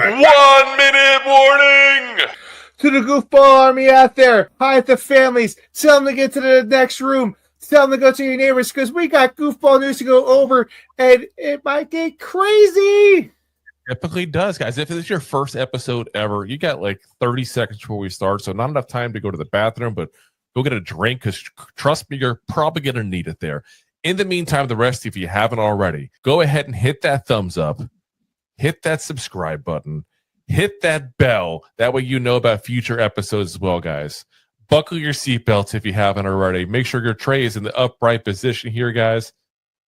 1 minute warning to the goofball army out there. Hi at the families. Tell them to get to the next room. Tell them to go to your neighbors because we got goofball news to go over, and it might get crazy. Typically does, guys. If it's your first episode ever, you got like 30 seconds before we start, so not enough time to go to the bathroom, but go get a drink because trust me, you're probably going to need it there. In the meantime, the rest, if you haven't already, go ahead and hit that thumbs up, hit that subscribe button, hit that bell. That way you know about future episodes as well, guys. Buckle your seatbelts if you haven't already. Make sure your tray is in the upright position here, guys,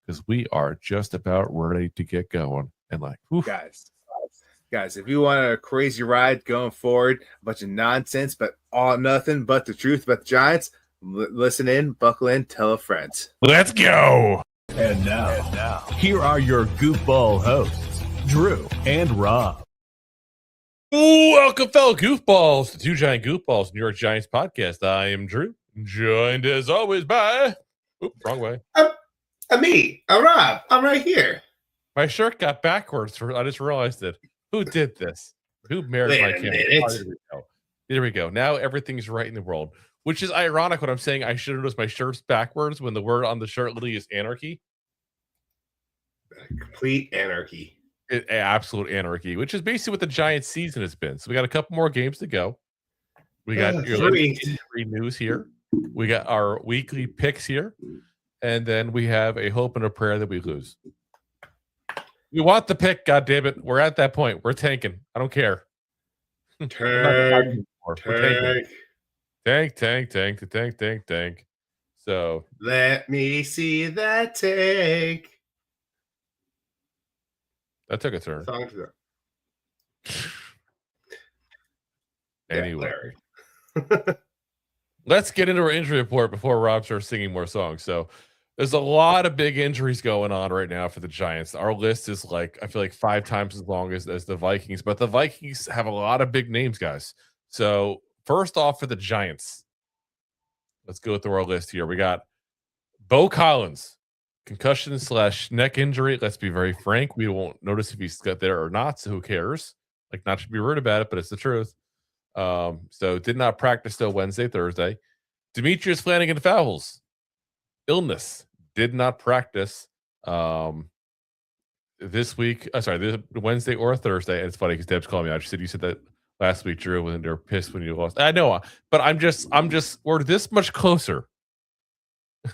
because we are just about ready to get going. And like, whew. Guys, if you want a crazy ride going forward, a bunch of nonsense, but all nothing but the truth about the Giants, listen in, buckle in, tell a friend. Let's go. And now, here are your goofball hosts, Drew and Rob. Welcome, fellow goofballs, to Two Giant Goofballs, New York Giants podcast. I am Drew, joined as always by... Oops, wrong way. Me. I'm Rob. I'm right here. My shirt got backwards. I just realized it. Who did this? Who married my camera? There we go. Now everything's right in the world, which is ironic when I'm saying I should have noticed my shirt's backwards when the word on the shirt literally is anarchy. Complete anarchy. Absolute anarchy, which is basically what the Giants season has been. So we got a couple more games to go. We got your injury news here. We got our weekly picks here. And then we have a hope and a prayer that we lose. We want the pick, goddammit. We're at that point. We're tanking. I don't care. Tank. So let me see that tank. That took a turn. Anyway. Let's get into our injury report before Rob starts singing more songs. So there's a lot of big injuries going on right now for the Giants. Our list is like, I feel like 5 times as long as the Vikings, but the Vikings have a lot of big names, guys. So first off for the Giants, let's go through our list here. We got Bo Collins, concussion / neck injury. Let's be very frank. We won't notice if he's got there or not, so who cares? Like, not to be rude about it, but it's the truth. So did not practice till Wednesday, Thursday. Demetrius Flanagan-Fowles, illness, did not practice this week. This Wednesday or Thursday. And it's funny because Deb's calling me. I just said you said that last week, Drew, when they're pissed when you lost. I know, but I'm just we're this much closer.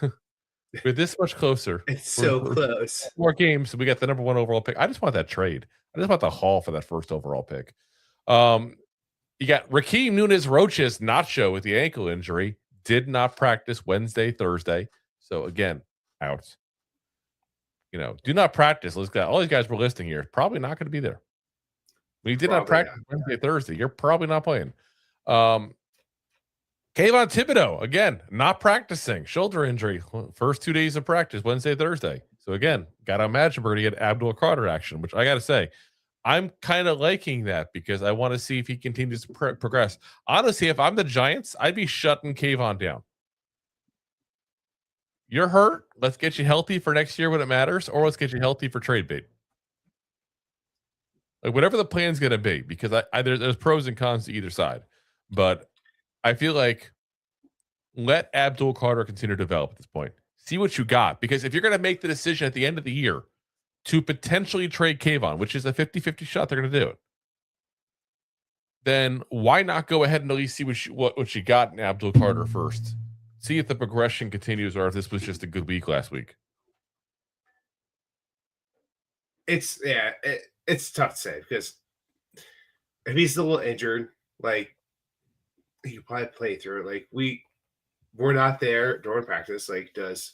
We're this much closer. It's so close. 4 games. We got the number 1 overall pick. I just want that trade. I just want the haul for that first overall pick. You got Raheem Nunez-Roches nacho with the ankle injury. Did not practice Wednesday, Thursday. So again, out. Do not practice. Let's go. All these guys we're listing here probably not going to be there. When you did not practice Wednesday, Thursday, you're probably not playing. Kayvon Thibodeau, again, not practicing. Shoulder injury. First 2 days of practice, Wednesday, Thursday. So again, got to imagine we're going to get Abdul Carter action, which I got to say, I'm kind of liking that because I want to see if he continues to progress. Honestly, if I'm the Giants, I'd be shutting Kayvon down. You're hurt. Let's get you healthy for next year when it matters, or let's get you healthy for trade bait. Like whatever the plan's going to be, because there's pros and cons to either side. But I feel like let Abdul Carter continue to develop at this point. See what you got. Because if you're going to make the decision at the end of the year to potentially trade Kayvon, which is a 50-50 shot they're going to do it, then why not go ahead and at least see what you got in Abdul Carter first? See if the progression continues or if this was just a good week last week. It's tough to say because if he's a little injured, like he could probably play through it. Like we're not there during practice. Like does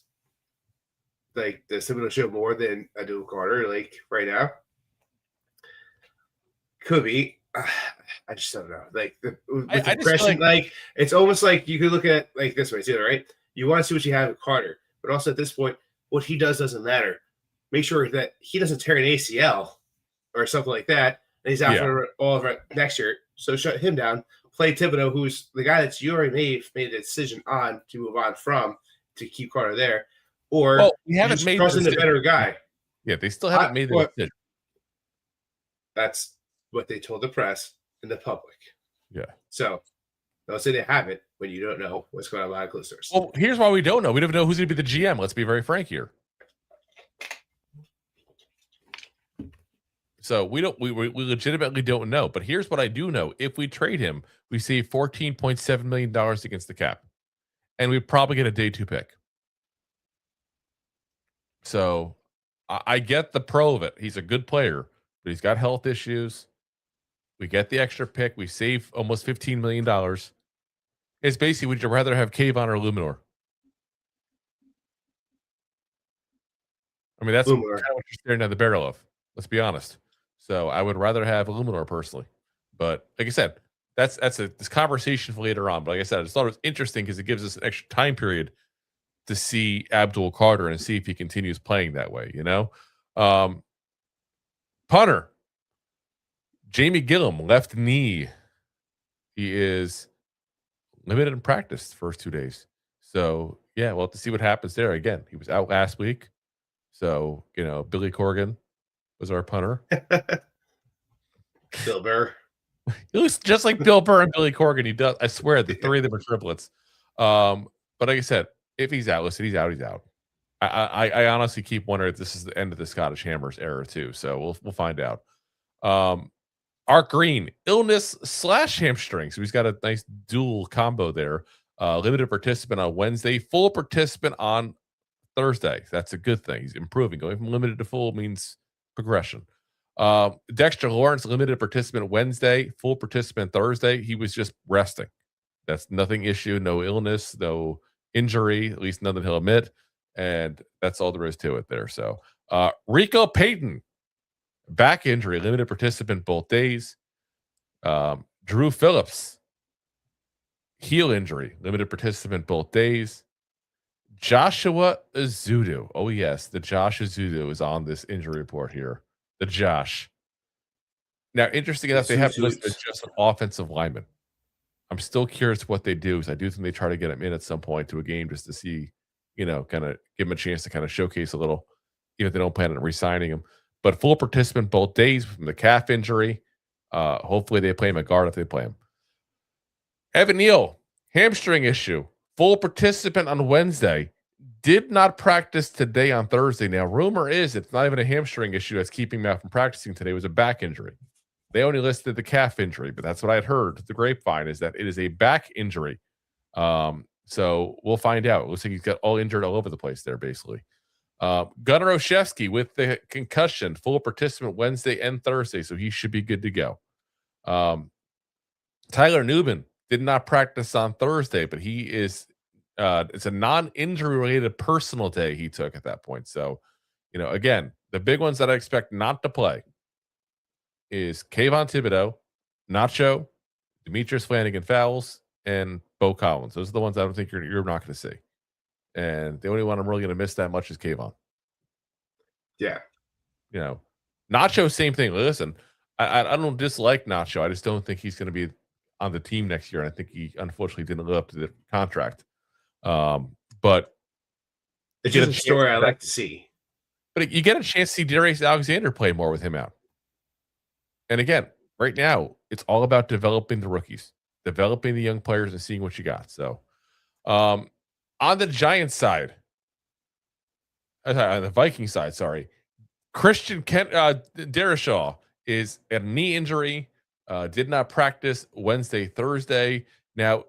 Thibodeau show more than Abdul Carter like right now? Could be. I just don't know. Like with impression, like it's almost like you could look at like this way too, right? You want to see what you have with Carter, but also at this point, what he does doesn't matter. Make sure that he doesn't tear an ACL or something like that, and he's out for all of it next year. So shut him down. Play Thibodeau, who's the guy that you already made a decision on to move on from to keep Carter there, or we haven't made the better guy. Yeah, they still haven't made the decision. That's what they told the press and the public. Yeah. So they'll say they haven't when you don't know what's going on behind closed doors. Well, here's why we don't know. We don't know who's going to be the GM. Let's be very frank here. So we legitimately don't know. But here's what I do know. If we trade him, we save $14.7 million against the cap. And we probably get a day 2 pick. So I get the pro of it. He's a good player, but he's got health issues. We get the extra pick. We save almost $15 million. It's basically, would you rather have Kayvon or Luminor? I mean, that's kind of what you're staring down the barrel of. Let's be honest. So I would rather have Luminor personally. But like I said, that's this conversation for later on. But like I said, I just thought it was interesting because it gives us an extra time period to see Abdul Carter and see if he continues playing that way, you know? Punter. Jamie Gillum, left knee. He is limited in practice the first 2 days. So, yeah, we'll have to see what happens there. Again, he was out last week. So, Billy Corgan was our punter. Bill Burr. He looks just like Bill Burr and Billy Corgan. He does. I swear, the three of them are triplets. But like I said, if he's out, listen, he's out. He's out. I honestly keep wondering if this is the end of the Scottish Hammers era too. So we'll find out. Art Green, illness / hamstring. So he's got a nice dual combo there. Limited participant on Wednesday, full participant on Thursday. That's a good thing. He's improving. Going from limited to full means progression. Dexter Lawrence, limited participant Wednesday, full participant Thursday. He was just resting. That's nothing issue, no illness, no injury, at least none that he'll admit. And that's all there is to it there. So Rico Payton, back injury, limited participant both days. Drew Phillips, heel injury, limited participant both days. Joshua Azudu. Oh, yes, the Josh Azudu is on this injury report here. The Josh. Now, interesting enough, they have listed just an offensive lineman. I'm still curious what they do, because I do think they try to get him in at some point to a game just to see, kind of give him a chance to kind of showcase a little, even if they don't plan on re-signing him. But full participant both days from the calf injury. Hopefully they play him at guard if they play him. Evan Neal, hamstring issue. Full participant on Wednesday. Did not practice today on Thursday. Now, rumor is it's not even a hamstring issue that's keeping him out from practicing today. It was a back injury. They only listed the calf injury, but that's what I had heard. The grapevine is that it is a back injury. So we'll find out. It looks like he's got all injured all over the place there, basically. Gunnar Olszewski with the concussion, full participant Wednesday and Thursday, so he should be good to go. Tyler Newman did not practice on Thursday, but he is it's a non-injury related personal day he took at that point. So, again, the big ones that I expect not to play is Kayvon Thibodeau, Nacho, Demetrius Flanagan-Fowles, and Bo Collins. Those are the ones I don't think you're not going to see. And the only one I'm really going to miss that much is Kayvon. Yeah. Nacho, same thing. Listen, I don't dislike Nacho. I just don't think he's going to be on the team next year. And I think he unfortunately didn't live up to the contract. But it's just a story I like to see. But you get a chance to see Darius Alexander play more with him out. And again, right now, it's all about developing the rookies, developing the young players, and seeing what you got. So, on the Giants side, on the Viking side, sorry, Christian Darrisaw is a knee injury, did not practice Wednesday, Thursday. Now,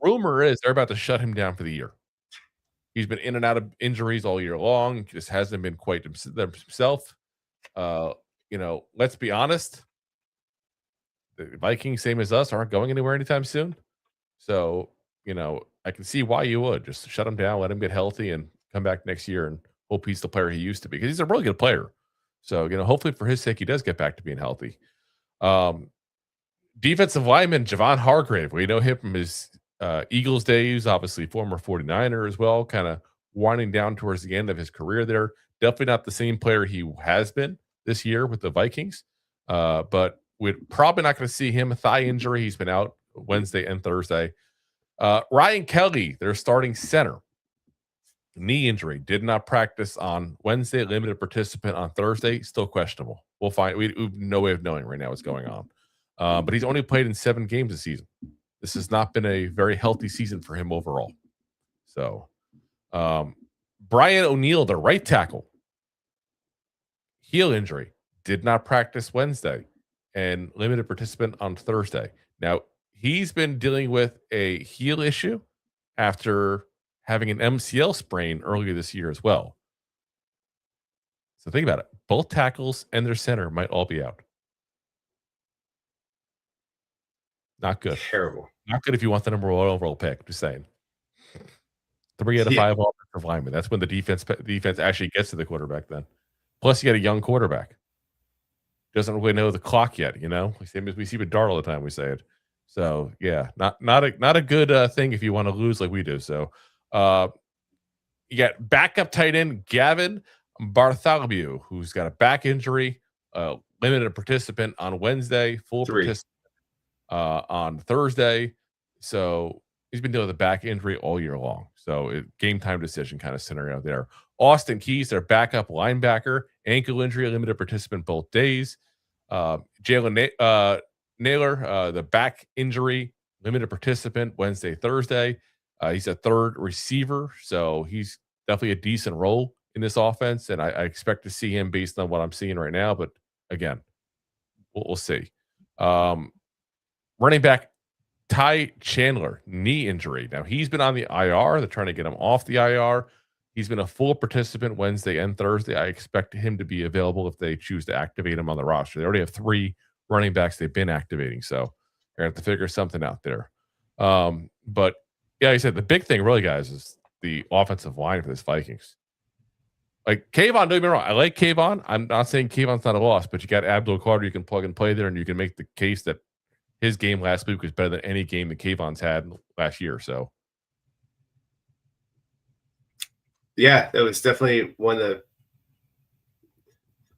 rumor is they're about to shut him down for the year. He's been in and out of injuries all year long. Just hasn't been quite himself. Let's be honest. The Vikings, same as us, aren't going anywhere anytime soon. So, I can see why you would just shut him down, let him get healthy, and come back next year and hope he's the player he used to be, because he's a really good player. So, hopefully for his sake, he does get back to being healthy. Defensive lineman Javon Hargrave, we know him from his Eagles days, obviously former 49er as well, kind of winding down towards the end of his career there. Definitely not the same player he has been this year with the Vikings, but we're probably not going to see him. A thigh injury. He's been out Wednesday and Thursday. Ryan Kelly, their starting center, knee injury, did not practice on Wednesday, limited participant on Thursday, still questionable. We'll find. We have no way of knowing right now what's going on. But he's only played in 7 games this season. This has not been a very healthy season for him overall. So, Brian O'Neill, the right tackle, heel injury, did not practice Wednesday and limited participant on Thursday. Now, he's been dealing with a heel issue after having an MCL sprain earlier this year as well. So think about it. Both tackles and their center might all be out. Not good. Terrible. Not good if you want the number 1 overall pick. Just saying. 3 out of 5 offensive linemen. That's when the defense actually gets to the quarterback then. Plus, you got a young quarterback. Doesn't really know the clock yet, you know? Same as we see with Dart all the time, we say it. So, yeah, not a good thing if you want to lose like we do. So, you got backup tight end Gavin Bartholomew, who's got a back injury, limited participant on Wednesday, full participant on Thursday. So he's been dealing with a back injury all year long. So game time decision kind of scenario there. Austin Keys, their backup linebacker, ankle injury, limited participant both days. Jalen Naylor, the back injury, limited participant Wednesday, Thursday. He's a third receiver, so he's definitely a decent role in this offense, and I expect to see him based on what I'm seeing right now. But again, we'll see. Running back Ty Chandler, knee injury. Now, he's been on the IR. They're trying to get him off the IR. He's been a full participant Wednesday and Thursday. I expect him to be available if they choose to activate him on the roster. They already have 3 running backs they've been activating, so they're going to have to figure something out there. But, yeah, like I said, the big thing really, guys, is the offensive line for this Vikings. Like, Kayvon, don't get me wrong. I like Kayvon. I'm not saying Kayvon's not a loss, but you got Abdul Carter you can plug and play there, and you can make the case that his game last week was better than any game that Kayvon's had last year. So, yeah, that was definitely one of the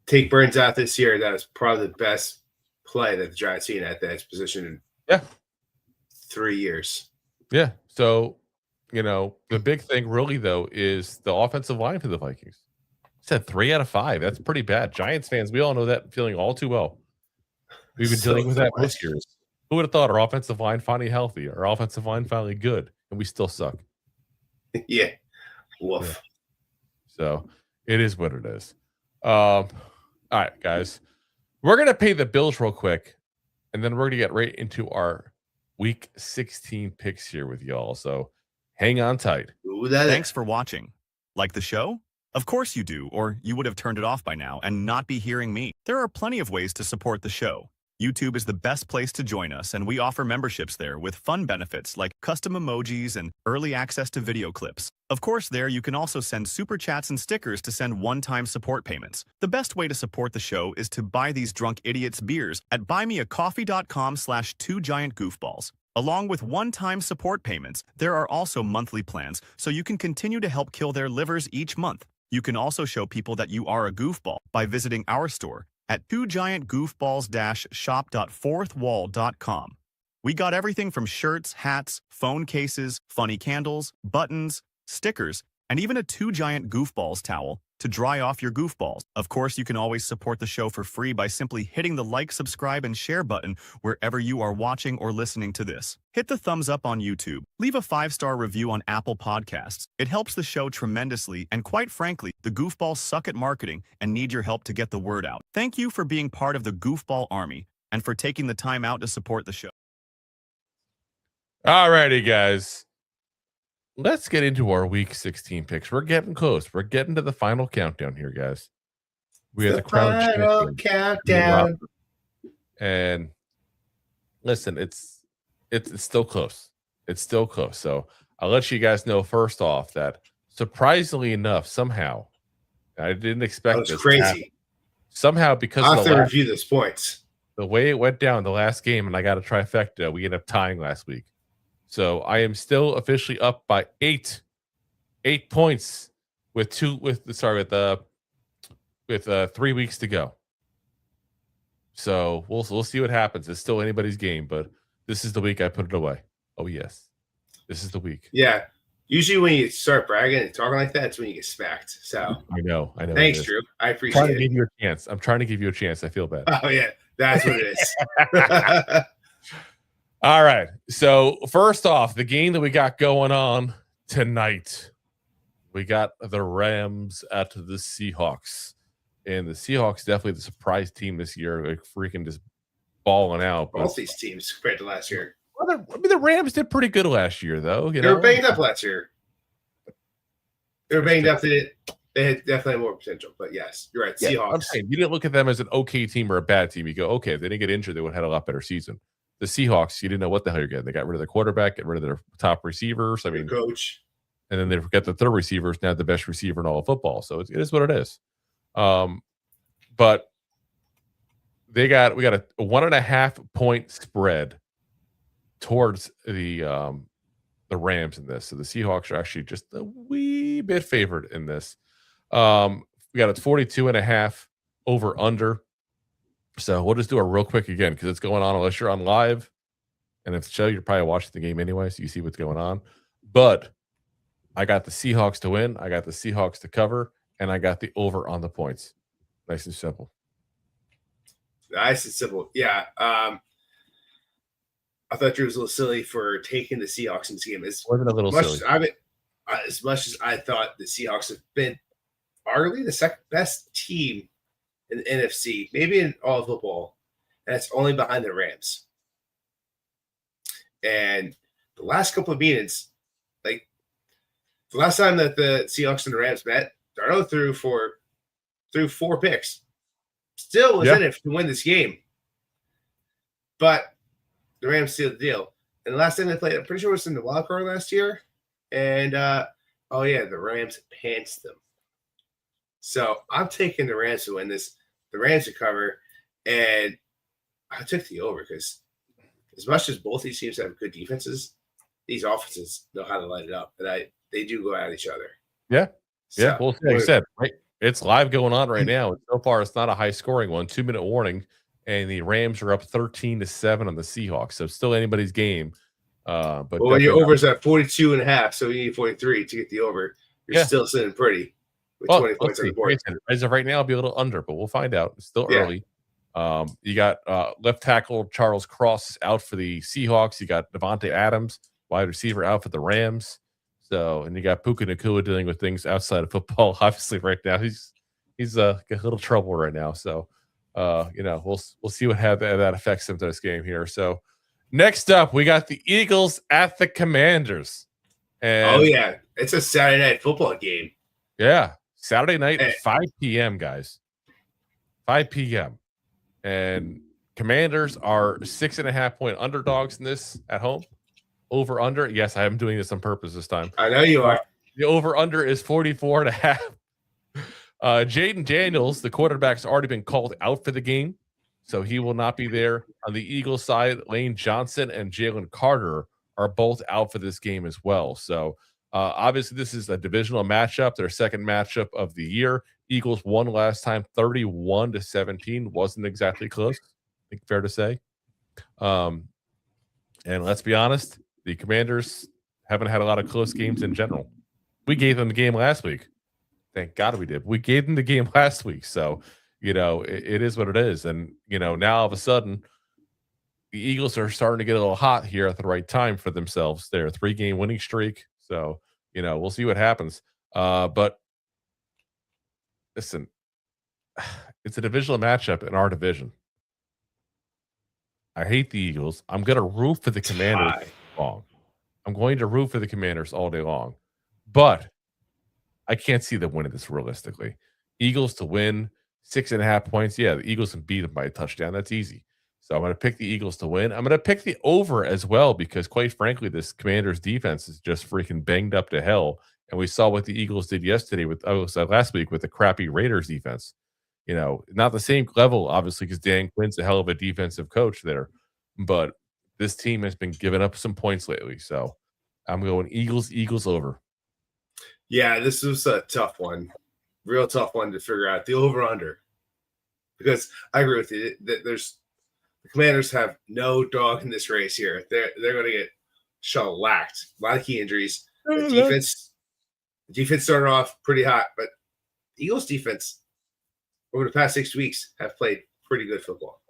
take Burns out this year. That was probably the best play that the Giants seen at that position in 3 years. Yeah. So, you know, the big thing really, though, is the offensive line for the Vikings. I said 3 out of 5. That's pretty bad. Giants fans, we all know that feeling all too well. We've been dealing with that most years. Who would have thought our offensive line finally healthy, our offensive line finally good, and we still suck? Yeah. Woof. Yeah. So it is what it is. All right, guys. We're going to pay the bills real quick, and then we're going to get right into our Week 16 picks here with y'all. So hang on tight. Thanks for watching. Like the show? Of course you do, or you would have turned it off by now and not be hearing me. There are plenty of ways to support the show. YouTube is the best place to join us, and we offer memberships there with fun benefits like custom emojis and early access to video clips. Of course, there you can also send super chats and stickers to send one-time support payments. The best way to support the show is to buy these drunk idiots beers at buymeacoffee.com/2giantgoofballs. Along with one-time support payments, there are also monthly plans, so you can continue to help kill their livers each month. You can also show people that you are a goofball by visiting our store at 2giantgoofballs-shop.fourthwall.com. We got everything from shirts, hats, phone cases, funny candles, buttons, stickers, and even a 2 Giant Goofballs towel to dry off your goofballs. Of course, you can always support the show for free by simply hitting the like, subscribe, and share button wherever you are watching or listening to this. Hit the thumbs up on YouTube. Leave a 5-star review on Apple Podcasts. It helps the show tremendously, and quite frankly, the goofballs suck at marketing and need your help to get the word out. Thank you for being part of the Goofball Army and for taking the time out to support the show. All righty, guys. Let's get into our Week 16 picks. We're getting close. We're getting to the final countdown here, guys. We have the final countdown. And listen, it's still close. It's still close. So I'll let you guys know first off that surprisingly enough, somehow, I didn't expect this. Crazy. Somehow, because I'll have to review those points. The way it went down the last game, and I got a trifecta, we ended up tying last week. So I am still officially up by 8 points with 3 weeks to go. So we'll see what happens. It's still anybody's game, but this is the week I put it away. Oh yes, this is the week. Yeah, Usually when you start bragging and talking like that, it's when you get smacked. So I know. Thanks, Drew. I appreciate it. Give you a chance. I'm trying to give you a chance. I feel bad. Oh yeah, that's what it is. All right. So first off, the game that we got going on tonight, we got the Rams at the Seahawks, and the Seahawks definitely the surprise team this year. Like freaking just balling out. Both these teams compared to last year. Well, the Rams did pretty good last year, though. They were banged up last year. They were banged up. They had definitely more potential. But yes, you're right. Seahawks. I'm saying you didn't look at them as an okay team or a bad team. You go, okay, if they didn't get injured, they would have had a lot better season. The Seahawks, you didn't know what the hell you're getting. They got rid of their quarterback, get rid of their top receivers. I mean, coach. And then they forget the third receiver is now the best receiver in all of football. So it is what it is. But we got a 1.5 point spread towards the Rams in this. So the Seahawks are actually just a wee bit favored in this. We got a 42.5 over under. So we'll just do a real quick again because it's going on unless you're on live. And if the show, you're probably watching the game anyway, so you see what's going on. But I got the Seahawks to win. I got the Seahawks to cover. And I got the over on the points. Nice and simple. Nice and simple. Yeah. I thought Drew was a little silly for taking the Seahawks in this game. Wasn't a little silly. As much as I thought the Seahawks have been arguably the second best team in the NFC, maybe in all of football, and it's only behind the Rams. And the last couple of meetings, like the last time that the Seahawks and the Rams met, Darnold threw 4 picks. Still was in it to win this game. But the Rams sealed the deal. And the last time they played, I'm pretty sure it was in the wild card last year. And, the Rams pantsed them. So I'm taking the Rams to win this, the Rams to cover. And I took the over because as much as both these teams have good defenses, these offenses know how to light it up. And they do go at each other. Yeah. So, yeah. Well, like I said, right, it's live going on right now. And so far, it's not a high scoring one. 2-minute warning. And the Rams are up 13-7 on the Seahawks. So still anybody's game. But when your over is at 42.5, so you need 43 to get the over. You're still sitting pretty with 20 points on the board. As of right now, I'll be a little under, but we'll find out. It's still early. You got left tackle Charles Cross out for the Seahawks. You got Devontae Adams, wide receiver, out for the Rams. So, and you got Puka Nacua dealing with things outside of football. Obviously, right now he's got a little trouble right now. So, we'll see what that affects him to this game here. So, next up, we got the Eagles at the Commanders. And it's a Saturday night football game. Yeah, Saturday night at 5 p.m. guys, 5 p.m. And Commanders are 6.5 point underdogs in this at home. Over under. Yes, I am doing this on purpose this time. I know you are. The over under is 44.5. Jaden Daniels, the quarterback's already been called out for the game, so he will not be there. On the Eagles side, Lane Johnson and Jalen Carter are both out for this game as well. So obviously this is a divisional matchup, their second matchup of the year. Eagles won last time 31-17. Wasn't exactly close, I think fair to say. And let's be honest, the Commanders haven't had a lot of close games in general. We gave them the game last week. Thank God we did. We gave them the game last week. So, it is what it is. And, now all of a sudden, the Eagles are starting to get a little hot here at the right time for themselves. They're a 3-game winning streak. So, we'll see what happens. But listen, it's a divisional matchup in our division. I hate the Eagles. I'm going to root for the Commanders long. I'm going to root for the Commanders all day long. But I can't see them winning this realistically. Eagles to win 6.5 points. Yeah, the Eagles can beat them by a touchdown. That's easy. So I'm going to pick the Eagles to win. I'm going to pick the over as well because, quite frankly, this Commanders defense is just freaking banged up to hell. And we saw what the Eagles did yesterday last week with the crappy Raiders defense. Not the same level, obviously, because Dan Quinn's a hell of a defensive coach there. But this team has been giving up some points lately. So I'm going Eagles over. Yeah, this was a tough one. Real tough one to figure out. The over-under. Because I agree with you. The Commanders have no dog in this race here. They're going to get shellacked. A lot of key injuries. The defense started off pretty hot, but the Eagles defense over the past 6 weeks have played pretty good football.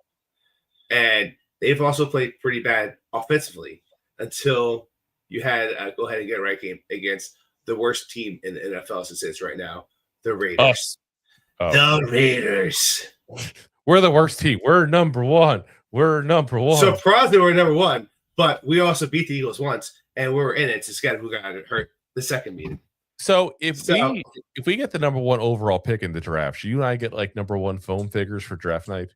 And they've also played pretty bad offensively until you had a go ahead and get it right game against the worst team in the NFL since it's right now, the Raiders. The Raiders. We're the worst team. We're number one. Surprised they were number one, but we also beat the Eagles once, and we were in it. It's just who got hurt the second meeting. So if we get the number one overall pick in the draft, should you and I get like number one foam figures for draft night?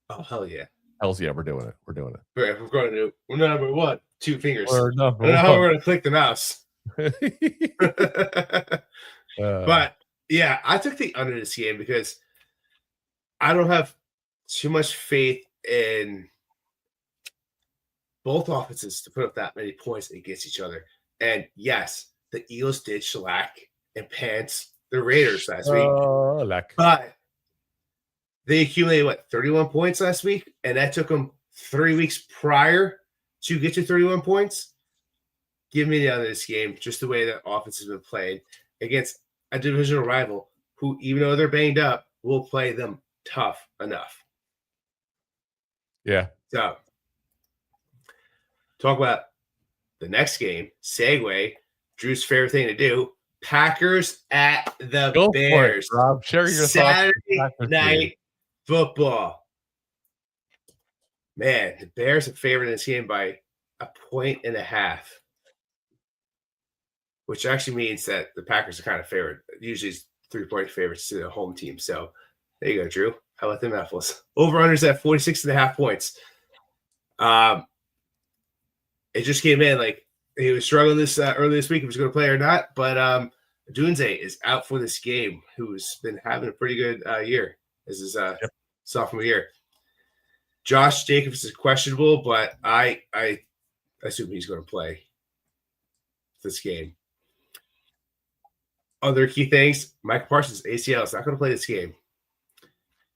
Oh hell yeah! Hells yeah, we're doing it. We're doing it. We're going to do. We're number one. 2 fingers. We're I don't know how we're going to click the mouse. But yeah, I took the under this game because I don't have too much faith in both offenses to put up that many points against each other. And yes, the Eagles did shellac and pants the Raiders last week. But they accumulated, 31 points last week? And that took them 3 weeks prior to get to 31 points. Give me the under this game, just the way that offense has been played against a divisional rival who, even though they're banged up, will play them tough enough. Yeah. So, talk about the next game. Segue. Drew's favorite thing to do. Packers at the Bears. For it, Rob. Share your Saturday thoughts. night football. Man, the Bears are favored in this game by 1.5 points, which actually means that the Packers are kind of favored. Usually it's 3-point favorites to the home team. So there you go, Drew. How about them apples? Over-unders at 46.5 points. It just came in like he was struggling this early this week if he was going to play or not. But Dunze is out for this game, who's been having a pretty good year. This is sophomore year. Josh Jacobs is questionable, but I assume he's going to play this game. Other key things: Micah Parsons ACL is not going to play this game.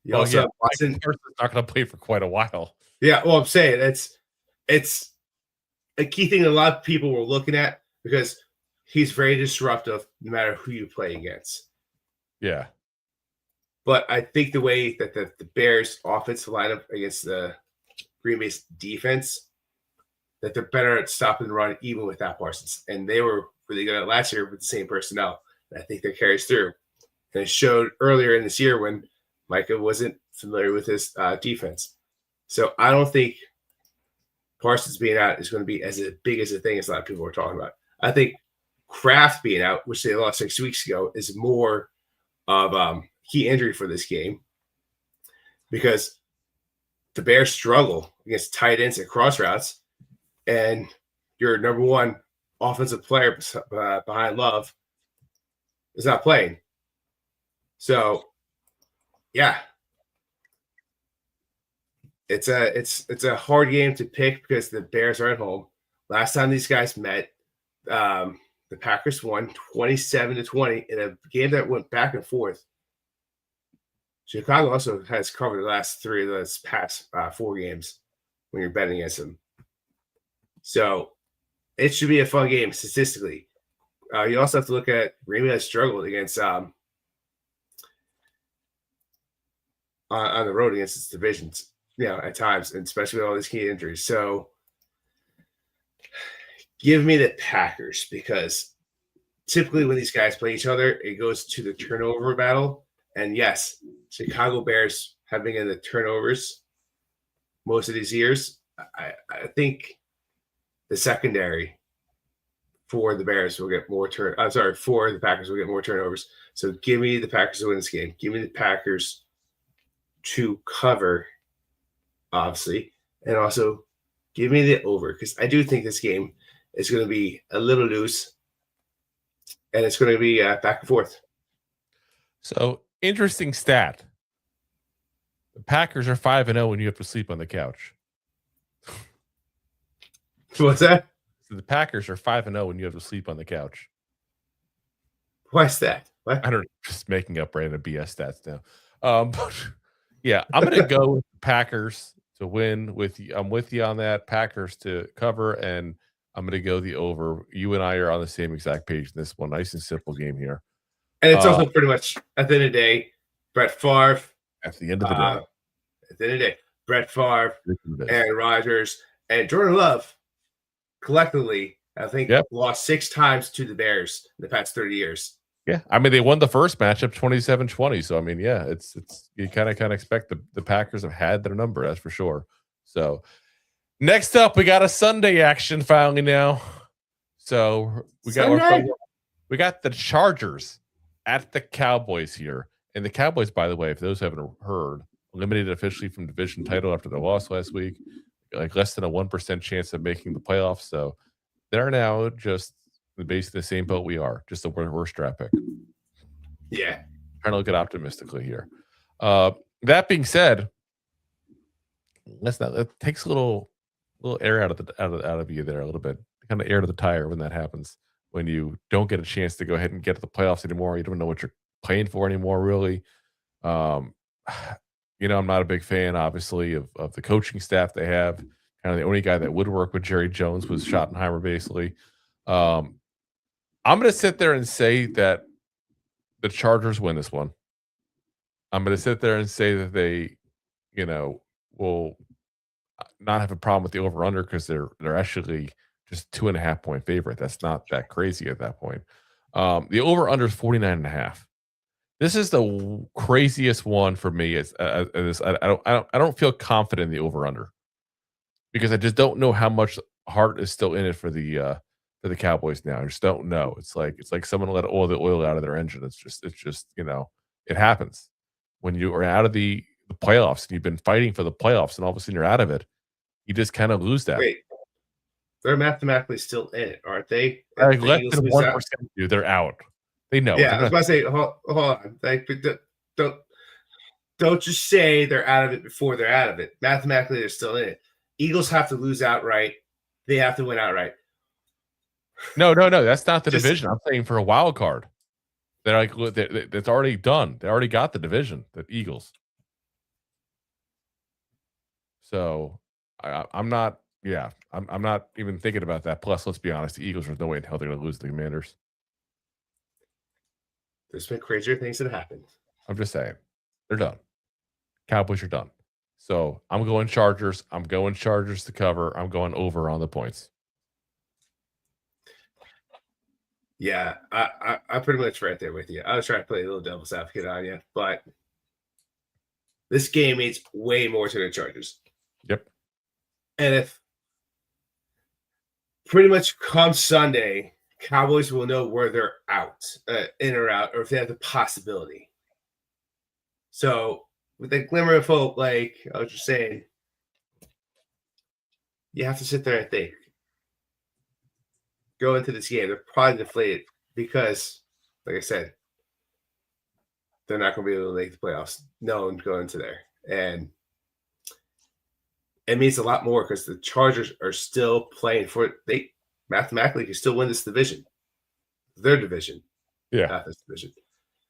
Micah Parsons is not going to play for quite a while. Yeah, well, I'm saying it's a key thing that a lot of people were looking at because he's very disruptive no matter who you play against. Yeah. But I think the way that the Bears offensive lineup against the Green Bay's defense, that they're better at stopping the run even without Parsons. And they were really good at last year with the same personnel. And I think that carries through. And it showed earlier in this year when Micah wasn't familiar with his defense. So I don't think Parsons being out is going to be as big as a thing as a lot of people were talking about. I think Kraft being out, which they lost 6 weeks ago, is more of key injury for this game because the Bears struggle against tight ends and cross routes, and your number one offensive player behind Love is not playing. So, yeah. It's a hard game to pick because the Bears are at home. Last time these guys met, the Packers won 27-20 in a game that went back and forth. Chicago also has covered the last 3 of those past 4 games when you're betting against them. So it should be a fun game statistically. You also have to look at Green Bay has struggled against on the road against its divisions. At times, and especially with all these key injuries. So give me the Packers because typically when these guys play each other, it goes to the turnover battle. And yes, Chicago Bears have been in the turnovers most of these years. I think the secondary for the Bears will get more for the Packers will get more turnovers. So give me the Packers to win this game. Give me the Packers to cover, obviously, and also give me the over because I do think this game is going to be a little loose and it's going to be back and forth. So, interesting stat. The Packers are 5-0 when you have to sleep on the couch. What's that? So the Packers are 5-0 when you have to sleep on the couch. Why's that? What? I don't know, just making up random BS stats now. But yeah, I'm going to go with the Packers to win with you. I'm with you on that. Packers to cover, and I'm going to go the over. You and I are on the same exact page in this one. Nice and simple game here. And it's also pretty much at the end of the day, Brett Favre. At the end of the day. At the end of the day, Brett Favre, Aaron Rodgers, and Jordan Love collectively, I think, lost 6 times to the Bears in the past 30 years. Yeah, I mean, they won the first matchup 27-20. So, I mean, yeah, it's you kind of expect the Packers have had their number, that's for sure. So, next up, we got a Sunday action finally now. So, we got the Chargers at the Cowboys here. And the Cowboys, by the way, if those haven't heard, eliminated officially from division title after the loss last week, like less than a 1% chance of making the playoffs. So they're now just basically the same boat we are, just a worse draft pick. Yeah. Trying to look at optimistically here. That being said, it takes a little air out of you there a little bit, kind of air to the tire when that happens. When you don't get a chance to go ahead and get to the playoffs anymore, you don't know what you're playing for anymore, really. I'm not a big fan, obviously, of the coaching staff they have. Kind of the only guy that would work with Jerry Jones was Schottenheimer, basically. I'm going to sit there and say that the Chargers win this one. I'm going to sit there and say that they, will not have a problem with the over-under because they're actually just 2.5 point favorite. That's not that crazy at that point. The over-under is 49.5. This is the craziest one for me. I don't feel confident in the over/under because I just don't know how much heart is still in it for the Cowboys now. I just don't know. It's like someone let all the oil out of their engine. It's just it happens when you are out of the playoffs and you've been fighting for the playoffs and all of a sudden you're out of it. You just kind of lose that. Wait, they're mathematically still in it, aren't they? Like less than 1%, dude. They're out. They know. Yeah, I was about to say, hold on. Don't just say they're out of it before they're out of it. Mathematically, they're still in it. Eagles have to lose outright. They have to win outright. No. That's not the division. I'm saying for a wild card. They're that's already done. They already got the division, the Eagles. So I'm not. Yeah, I'm not even thinking about that. Plus, let's be honest, the Eagles, there's no way in hell they're going to lose the Commanders. There's been crazier things that happened. I'm just saying. They're done. Cowboys are done. So I'm going Chargers. I'm going Chargers to cover. I'm going over on the points. Yeah, I'm pretty much right there with you. I was trying to play a little devil's advocate on you, but this game means way more to the Chargers. Yep. And if pretty much come Sunday, Cowboys will know where they're out, in or out, or if they have the possibility. So with that glimmer of hope, like I was just saying, you have to sit there and think. Go into this game, they're probably deflated because, like I said, they're not going to be able to make the playoffs. No one going into there. And it means a lot more because the Chargers are still playing for it. They mathematically can still win this division. Their division. Yeah. Not this division.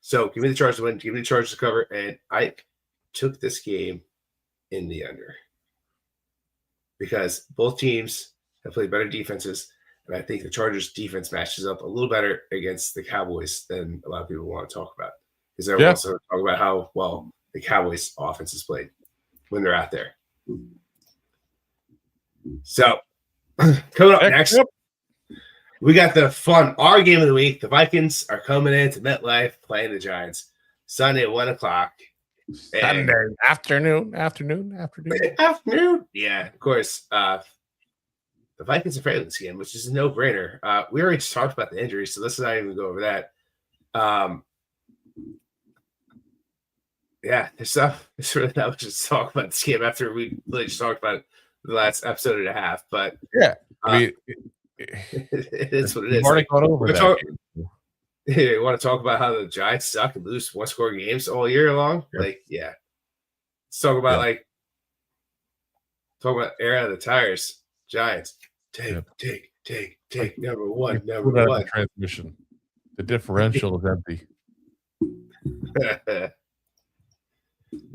So give me the Chargers to win. Give me the Chargers to cover. And I took this game in the under because both teams have played better defenses. And I think the Chargers defense matches up a little better against the Cowboys than a lot of people want to talk about. Because they're also talk about how well the Cowboys offense is played when they're out there. So coming up next, we got the fun, our game of the week. The Vikings are coming into MetLife playing the Giants Sunday at 1:00. Sunday afternoon. Yeah, of course. The Vikings are favored this game, which is a no-brainer. We already talked about the injuries, so let's not even go over that. Yeah, there's really not much to talk about this game after we really just talked about it the last episode and a half. But yeah, I mean, it is what it is. Already gone over that. You want to talk about how the Giants suck and lose one-score games all year long? Yeah. Let's talk about air out of the tires. Giants, take. Number one. Transmission. The differential is empty.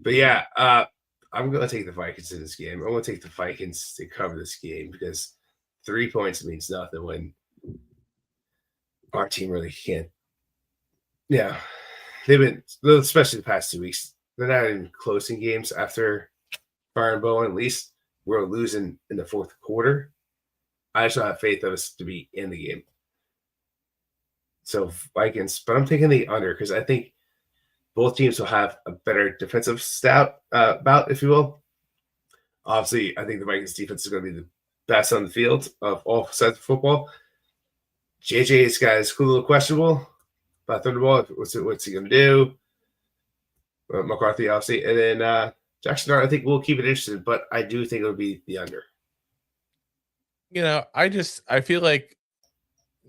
But yeah, I'm going to take the Vikings in this game. I'm going to take the Vikings to cover this game because 3 points means nothing when our team really can't. Yeah, they've been, especially the past 2 weeks, they're not even closing games after Fire and Bowen. At least we're losing in the fourth quarter. I just don't have faith of us to be in the game. So Vikings, but I'm taking the under because I think both teams will have a better defensive bout, if you will. Obviously, I think the Vikings defense is going to be the best on the field of all sides of football. JJ's guy's a little questionable about Thunderball. What's he going to do? McCarthy, obviously. And then Jackson Dart, I think we'll keep it interesting, but I do think it'll be the under. I feel like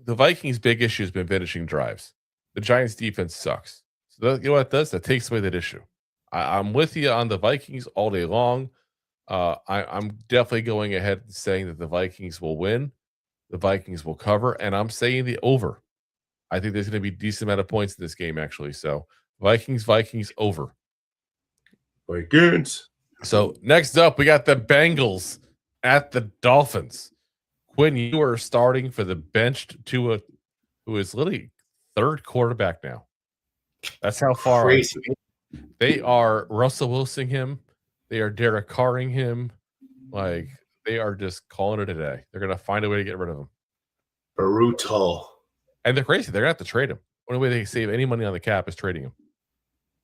the Vikings' big issue has been finishing drives. The Giants' defense sucks. So you know what it does? That takes away that issue. I'm with you on the Vikings all day long. I'm definitely going ahead and saying that the Vikings will win. The Vikings will cover, and I'm saying the over. I think there's going to be a decent amount of points in this game, actually. So Vikings over. Vikings. So next up, we got the Bengals at the Dolphins. Quinn, you are starting for the benched Tua, who is literally third quarterback now. That's how far crazy. They are Russell Wilson him. They are Derek Carring him. Like, they are just calling it a day. They're going to find a way to get rid of him. Brutal. And they're crazy. They're going to have to trade him. Only way they can save any money on the cap is trading him.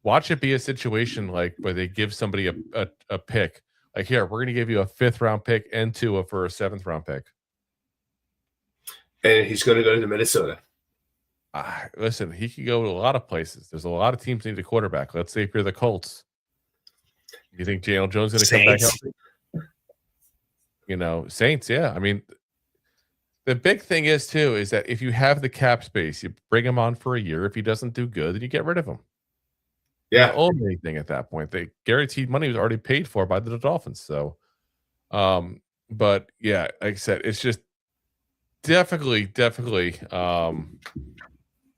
Watch it be a situation like where they give somebody a pick. Like, here, we're going to give you a 5th-round pick and Tua for a 7th-round pick. And he's going to go to Minnesota. Listen, he could go to a lot of places. There's a lot of teams that need a quarterback. Let's say if you're the Colts. You think Daniel Jones is going to come back out? Saints, yeah. I mean, the big thing is, too, is that if you have the cap space, you bring him on for a year. If he doesn't do good, then you get rid of him. Yeah. You don't own anything at that point. The guaranteed money was already paid for by the Dolphins. So, but yeah, like I said, it's just definitely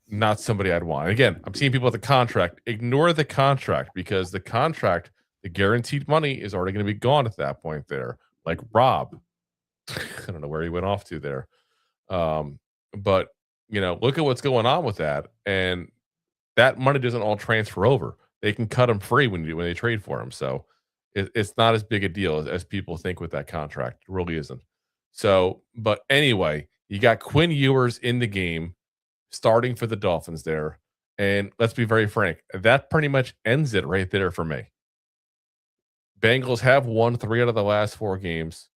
not somebody I'd want. Again, I'm seeing people with the contract. Ignore the contract because the contract, the guaranteed money is already going to be gone at that point there. Like Rob. I don't know where he went off to there. But, look at what's going on with that. And that money doesn't all transfer over. They can cut him free when they trade for him. So it's not as big a deal as people think with that contract. It really isn't. So, but anyway, you got Quinn Ewers in the game starting for the Dolphins there. And let's be very frank, that pretty much ends it right there for me. Bengals have won 3 out of the last 4 games.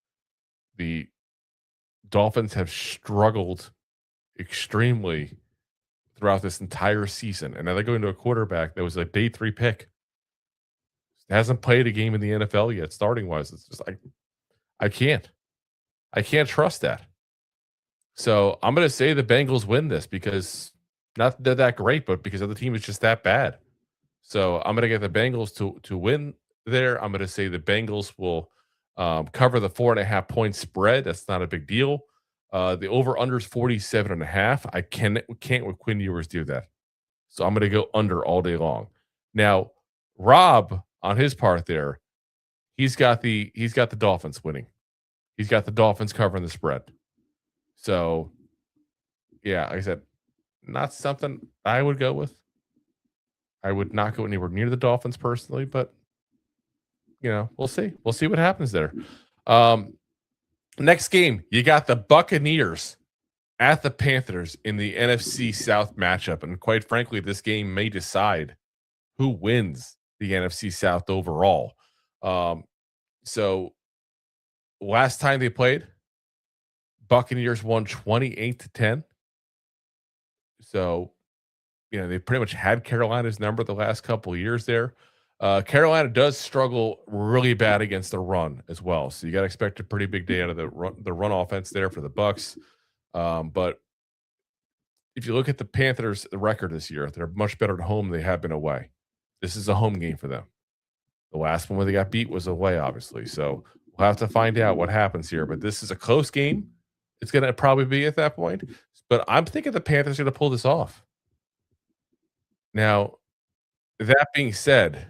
The Dolphins have struggled extremely throughout this entire season. And now they're going to a quarterback that was a day 3 pick. Hasn't played a game in the NFL yet, starting wise. It's just like, I can't trust that. So I'm going to say the Bengals win this because not that they're that great, but because the other team is just that bad. So I'm going to get the Bengals to win there. I'm going to say the Bengals will cover the 4.5 point spread. That's not a big deal. The over-under is 47.5. I can't with Quinn Ewers do that. So I'm going to go under all day long. Now, Rob, on his part there, he's got the Dolphins winning. He's got the Dolphins covering the spread. So, yeah, like I said, not something I would go with. I would not go anywhere near the Dolphins personally, but, we'll see. We'll see what happens there. Next game, you got the Buccaneers at the Panthers in the NFC South matchup. And quite frankly, this game may decide who wins the NFC South overall. So last time they played, Buccaneers won 28-10. So, they pretty much had Carolina's number the last couple of years there. Carolina does struggle really bad against the run as well. So you got to expect a pretty big day out of the run offense there for the Bucs. But if you look at the Panthers' record this year, they're much better at home than they have been away. This is a home game for them. The last one where they got beat was away, obviously. So we'll have to find out what happens here. But this is a close game. It's going to probably be at that point. But I'm thinking the Panthers are going to pull this off. Now, that being said,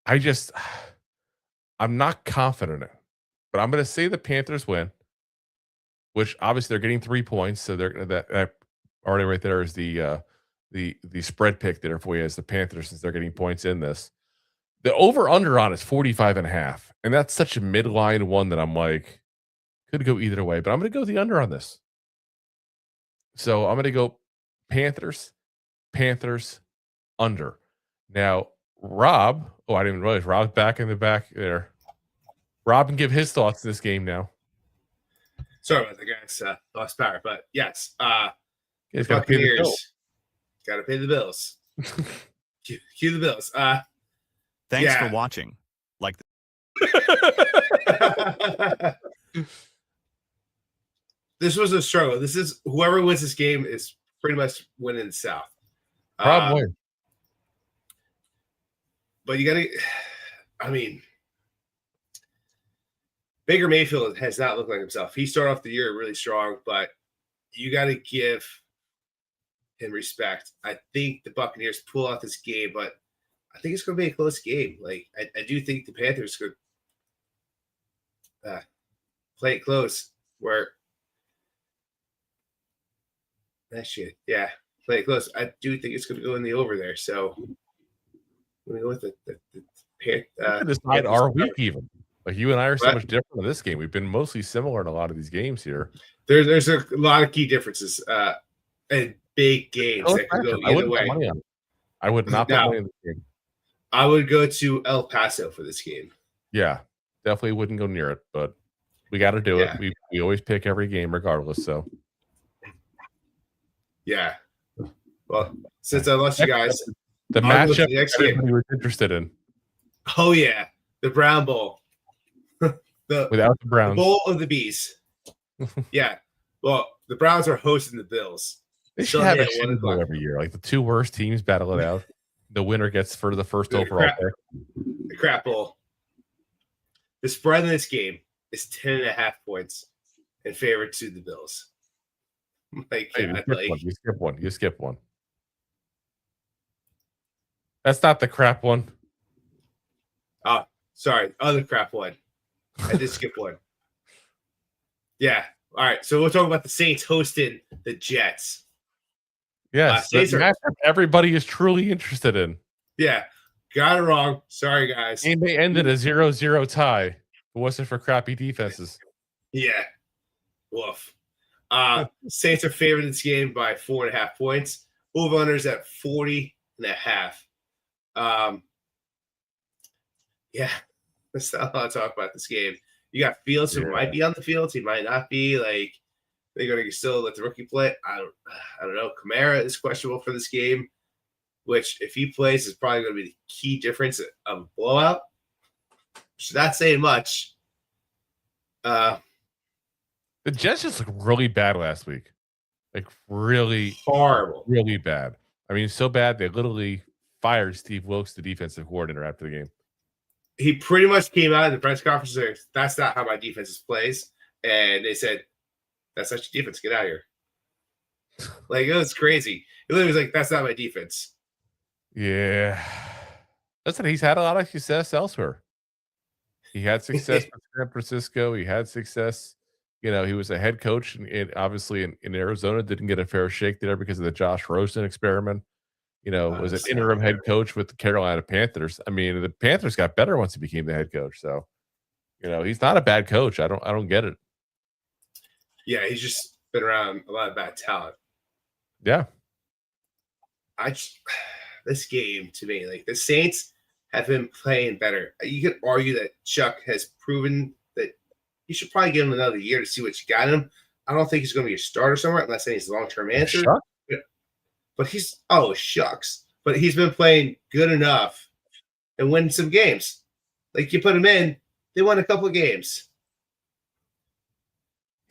I'm not confident in it. but I'm going to say the Panthers win, which obviously they're getting 3 points. So that already right there is the spread pick there for you as the Panthers, since they're getting points in this. The over under on is 45.5. And that's such a midline one that I'm like, could go either way, but I'm going to go the under on this. So I'm going to go Panthers under. Now, Rob, I didn't even realize Rob's back in the back there. Rob can give his thoughts in this game now. Sorry about the guys, lost power, but yes, He's got to pay the bill. Got to pay the bills. Cue the bills. Thanks for watching. Like. This was a struggle. This is whoever wins this game is pretty much winning the South. Probably. But you got to, I mean, Baker Mayfield has not looked like himself. He started off the year really strong, but you got to give him respect. I think the Buccaneers pull out this game, but I think it's going to be a close game. Like, I do think the Panthers could play it close. Where actually, play it close. I do think it's going to go in the over there. So I'm going to go with the decide our week even. Like, you and I are so much different in this game. We've been mostly similar in a lot of these games here. There's a lot of key differences and big games that can go either way. I would not put money on this game. I would go to El Paso for this game. Yeah, definitely wouldn't go near it, but we got to do it. We always pick every game regardless. So, yeah. Well, since I lost you guys, the matchup everybody was interested in. Oh yeah, the Brown Bowl. Without the Browns, the Bowl of the Bees. Yeah. Well, the Browns are hosting the Bills. They should have a Super Bowl every year. Like, the two worst teams battle it out. The winner gets for the first overall pick. The crap bowl. The spread in this game is 10.5 points in favor to the Bills. You skip one. That's not the crap one. Oh, sorry. Other crap one. I did skip one. Yeah. All right. So we'll talk about the Saints hosting the Jets. Yes, everybody is truly interested in. Yeah, got it wrong. Sorry, guys. Game may ended a 0-0 tie. It wasn't for crappy defenses. Yeah. Woof. Saints are favored in this game by 4.5 points. Over-unders at 40.5. Yeah, that's not a lot to talk about this game. You got Fields who might be on the field. He might not be. Like, they're going to still let the rookie play. I don't know. Kamara is questionable for this game, which, if he plays, is probably going to be the key difference of a blowout. Which is not saying much. The Jets just looked really bad last week. Like, really horrible. Really bad. I mean, so bad they literally fired Steve Wilkes, the defensive coordinator, after the game. He pretty much came out in the press conference and said, that's not how my defense plays. And they said, that's not your defense. Get out of here. Like, it was crazy. It literally was like, that's not my defense. Yeah. Listen, he's had a lot of success elsewhere. He had success with San Francisco. He had success. He was a head coach, and obviously in Arizona, didn't get a fair shake there because of the Josh Rosen experiment. Was an interim head coach with the Carolina Panthers. I mean, the Panthers got better once he became the head coach. So, he's not a bad coach. I don't get it. Yeah, he's just been around a lot of bad talent. Yeah. This game, to me, like, the Saints have been playing better. You could argue that Chuck has proven that you should probably give him another year to see what you got in him. I don't think he's going to be a starter somewhere unless he's a long-term answer. But shucks. But he's been playing good enough and winning some games. Like, you put him in, they won a couple of games.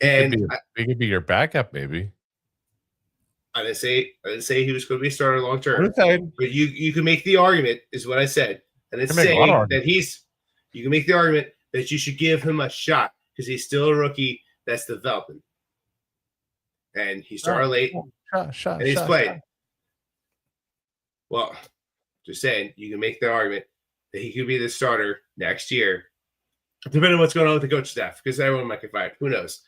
And he could be your backup, maybe. I didn't say he was going to be a starter long term. But you can make the argument, is what I said. And it's saying that you can make the argument that you should give him a shot because he's still a rookie that's developing. And he started late. And he's played. Well, just saying, you can make the argument that he could be the starter next year Depending on what's going on with the coach staff, because everyone might get fired. Who knows?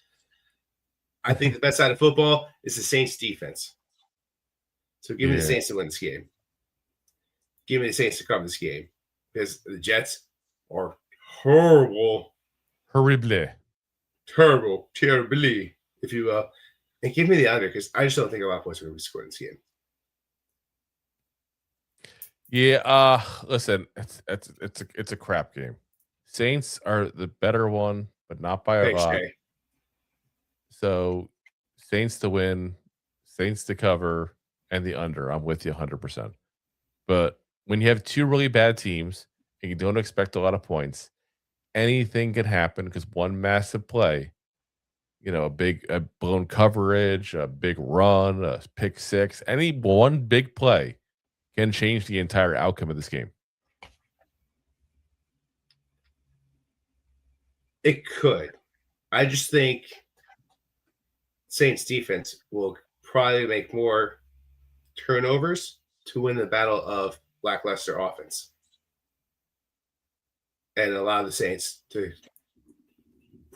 I think the best side of football is the Saints defense. So give me the Saints to win this game. Give me the Saints to cover this game. Because the Jets are horrible. Horrible. Terribly, if you will. And give me the under, because I just don't think a lot of points are going to be scored in this game. Yeah, listen, it's a crap game. Saints are the better one, but not by a lot. Jay. So Saints to win, Saints to cover, and the under. I'm with you 100%. But when you have two really bad teams and you don't expect a lot of points, anything can happen because one massive play, a blown coverage, a big run, a pick six, any one big play can change the entire outcome of this game. It could. I just think Saints defense will probably make more turnovers to win the battle of lackluster offense and allow the Saints to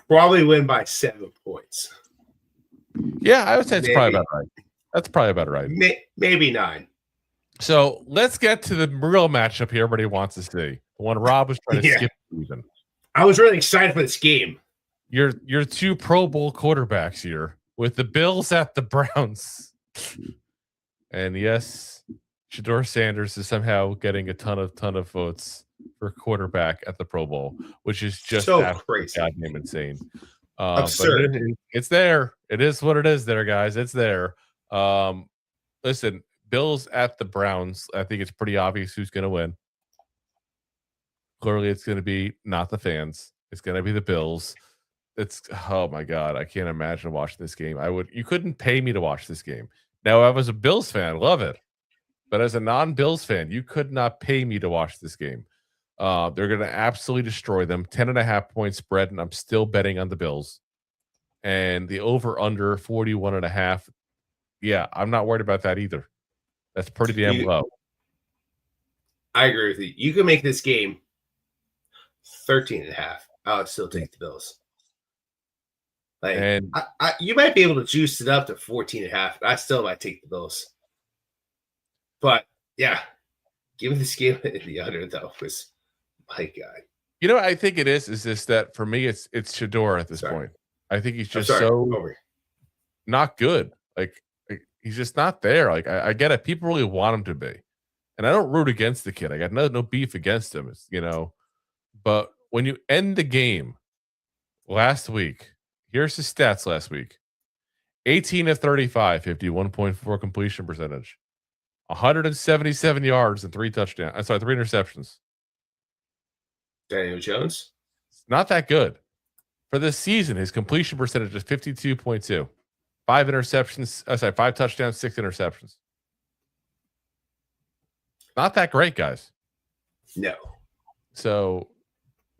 probably win by 7 points. Yeah, I would say it's probably about right. That's probably about right. Maybe 9. So let's get to the real matchup here everybody wants to see. The one Rob was trying to skip even. I was really excited for this game. Your two Pro Bowl quarterbacks here with the Bills at the Browns. And yes, Shedeur Sanders is somehow getting a ton of votes for quarterback at the Pro Bowl, which is just so crazy, goddamn insane. Absurd. But it's there. It is what it is there, guys. It's there. Listen, Bills at the Browns. I think it's pretty obvious who's going to win. Clearly, it's going to be not the fans. It's going to be the Bills. Oh my God, I can't imagine watching this game. You couldn't pay me to watch this game. Now, I was a Bills fan, love it. But as a non-Bills fan, you could not pay me to watch this game. They're going to absolutely destroy them. 10.5 point spread, and I'm still betting on the Bills. And the over/under 41.5. Yeah, I'm not worried about that either. That's pretty damn low. I agree with you. You can make this game 13.5. I would still take the Bills. And you might be able to juice it up to 14.5. I still might take the Bills. But yeah, give me this game in the under though. My God. I think it is just that for me, it's Shedeur at this point. I think he's just not good. Like he's just not there. Like I get it. People really want him to be, and I don't root against the kid. I got no beef against him. But when you end the game last week, here's his stats last week: 18 of 35, 51.4 completion percentage, 177 yards and 3 touchdowns. 3 interceptions. Daniel Jones? It's not that good. For this season, his completion percentage is 52.2. 5 interceptions. 5 touchdowns, 6 interceptions. Not that great, guys. No. So,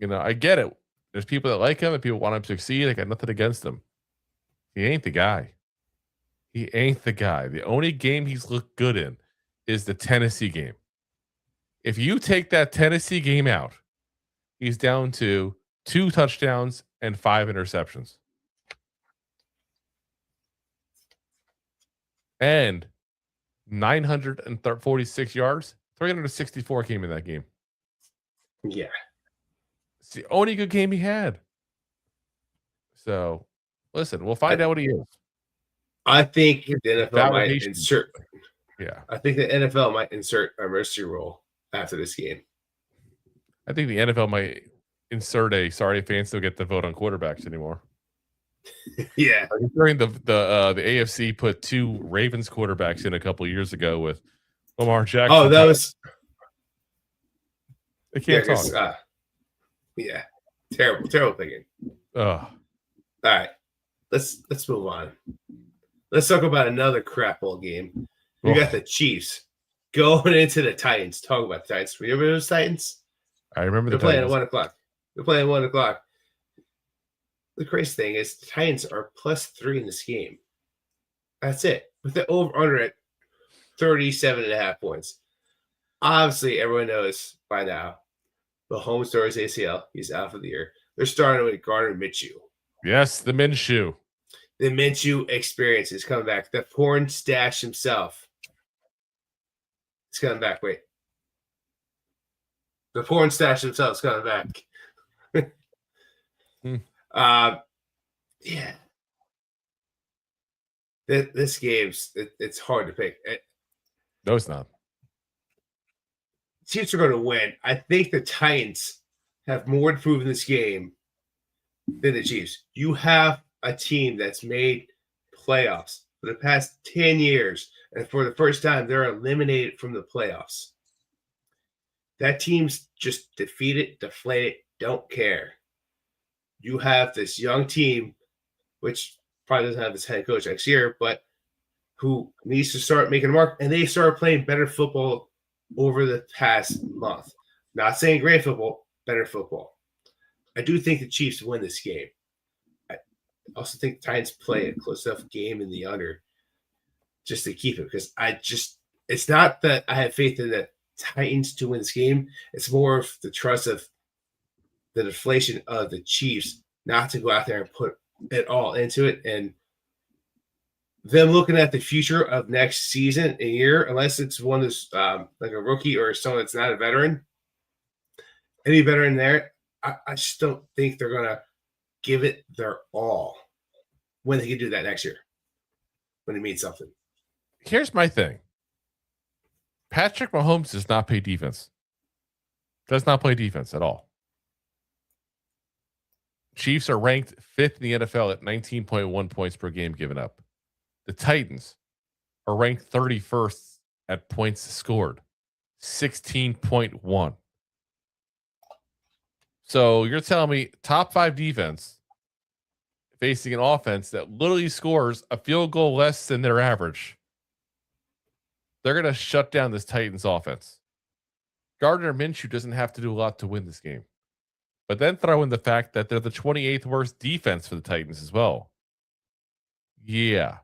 I get it. There's people that like him and people want him to succeed. I got nothing against him. He ain't the guy. The only game he's looked good in is the Tennessee game. If you take that Tennessee game out, he's down to 2 touchdowns and 5 interceptions. And 946 yards, 364 came in that game. Yeah. It's the only good game he had. So, listen, we'll find out what he is. I think the NFL might insert. Yeah. I think the NFL might insert a mercy rule after this game. I think the NFL might insert sorry fans don't get to vote on quarterbacks anymore. Yeah. During the AFC put 2 Ravens quarterbacks in a couple years ago with Lamar Jackson. Oh, that was. They can't talk. Yeah. Terrible thinking. All right. Let's move on. Let's talk about another crap bowl game. We got the Chiefs going into the Titans. Talk about the Titans. Remember those Titans? I remember They're playing at 1 o'clock. They're playing at 1 o'clock. The crazy thing is the Titans are +3 in this game. That's it. With the over-under at 37.5 points. Obviously, everyone knows by now Mahomes tore his ACL. He's out for the year. They're starting with Gardner Minshew. Yes, the Minshew. The Minshew experience is coming back. The porn stash himself is coming back. Wait. The porn stash himself is coming back. Yeah. This game's it's hard to pick. No, it's not. Chiefs are going to win. I think the Titans have more to prove in this game than the Chiefs. You have a team that's made playoffs for the past 10 years, and for the first time, they're eliminated from the playoffs. That team's just defeated, deflated, don't care. You have this young team, which probably doesn't have this head coach next year, but who needs to start making a mark, and they started playing better football over the past month. Not saying great football, better football. I do think the Chiefs win this game. I also think the Titans play a close enough game in the under just to keep it, because it's not that I have faith in the Titans to win this game. It's more of the trust of the deflation of the Chiefs not to go out there and put it all into it, and them looking at the future of next season, a year, unless it's one that's like a rookie or someone that's not a veteran. Any veteran there, I just don't think they're going to give it their all when they can do that next year, when it means something. Here's my thing. Patrick Mahomes does not play defense. Does not play defense at all. Chiefs are ranked 5th in the NFL at 19.1 points per game given up. The Titans are ranked 31st at points scored, 16.1. So you're telling me top 5 defense facing an offense that literally scores a field goal less than their average. They're going to shut down this Titans offense. Gardner Minshew doesn't have to do a lot to win this game. But then throw in the fact that they're the 28th worst defense for the Titans as well. Yeah,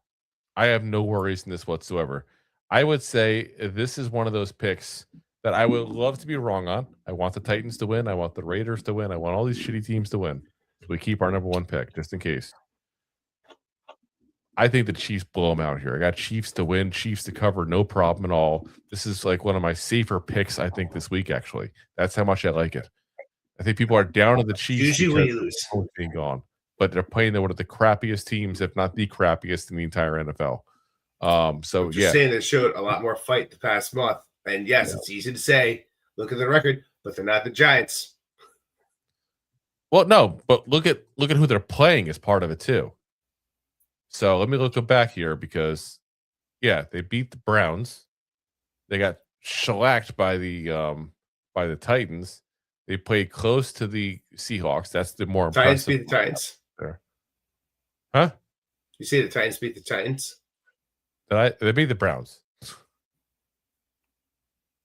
I have no worries in this whatsoever. I would say this is one of those picks that I would love to be wrong on. I want the Titans to win. I want the Raiders to win. I want all these shitty teams to win. We keep our number 1 pick just in case. I think the Chiefs blow them out here. I got Chiefs to win, Chiefs to cover, no problem at all. This is like one of my safer picks, I think, this week, actually. That's how much I like it. I think people are down on the Chiefs usually when you lose, being gone, but they're playing one of the crappiest teams, if not the crappiest in the entire NFL. So just saying they showed a lot more fight the past month. And yes, it's easy to say, look at the record, but they're not the Giants. Well, no, but look at who they're playing as part of it too. So let me look back here because, yeah, they beat the Browns. They got shellacked by the Titans. They played close to the Seahawks. That's the more Titans impressive. Beat the Titans. There. Huh? You say the Titans beat the Titans? They beat the Browns.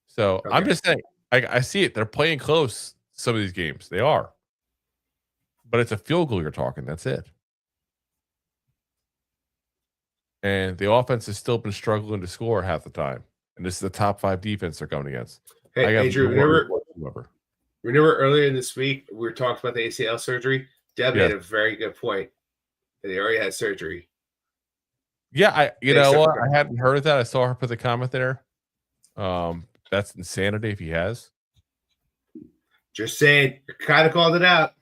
So okay. I'm just saying, I see it. They're playing close some of these games. They are. But it's a field goal you're talking. That's it. And the offense has still been struggling to score half the time. And this is the top 5 defense they're going against. Hey, Drew, remember earlier this week, we were talking about the ACL surgery? Deb made a very good point. They already had surgery. Yeah, I hadn't heard of that. I saw her put the comment there. That's insanity if he has. Just saying, kind of called it out.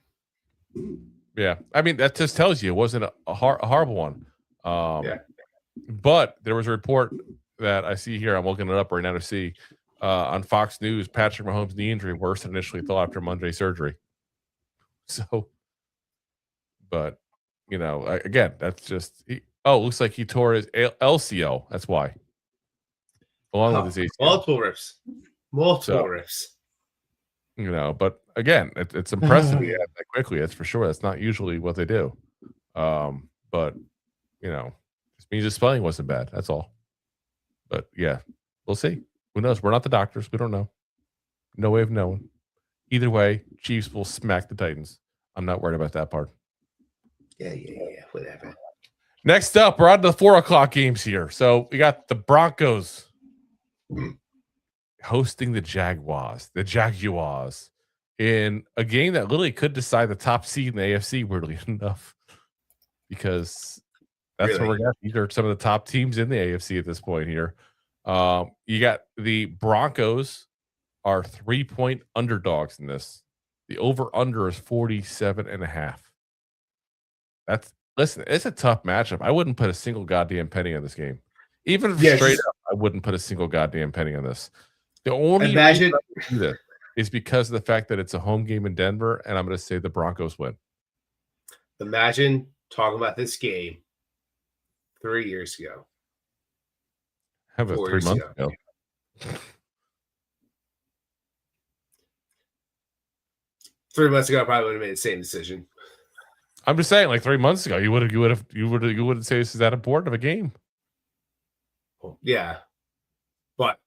Yeah, I mean, that just tells you it wasn't a horrible one. Yeah. But there was a report that I see here. I'm looking it up right now to see on Fox News, Patrick Mahomes' knee injury worse than initially thought after Monday surgery. So, but, again, that's just looks like he tore his LCL. That's why. Along with his ACL. Multiple rips. But again, it's impressive he had that quickly. That's for sure. That's not usually what they do. But, just means his spelling wasn't bad. That's all. But yeah, we'll see. Who knows? We're not the doctors. We don't know. No way of knowing. Either way, Chiefs will smack the Titans. I'm not worried about that part. Yeah. Whatever. Next up, we're on to the 4:00 games here. So we got the Broncos hosting the Jaguars. in a game that literally could decide the top seed in the AFC, weirdly enough, because that's where we're at. These are some of the top teams in the AFC at this point here. You got the Broncos are 3-point underdogs in this. The over-under is 47.5. Listen, it's a tough matchup. I wouldn't put a single goddamn penny on this game. Even if straight up, I wouldn't put a single goddamn penny on this. The only reason I would do this is because of the fact that it's a home game in Denver, and I'm going to say the Broncos win. Imagine talking about this game 3 years ago. How about 3 months ago? 3 months ago, I probably would have made the same decision. I'm just saying, like 3 months ago, you wouldn't say this is that important of a game. Yeah, but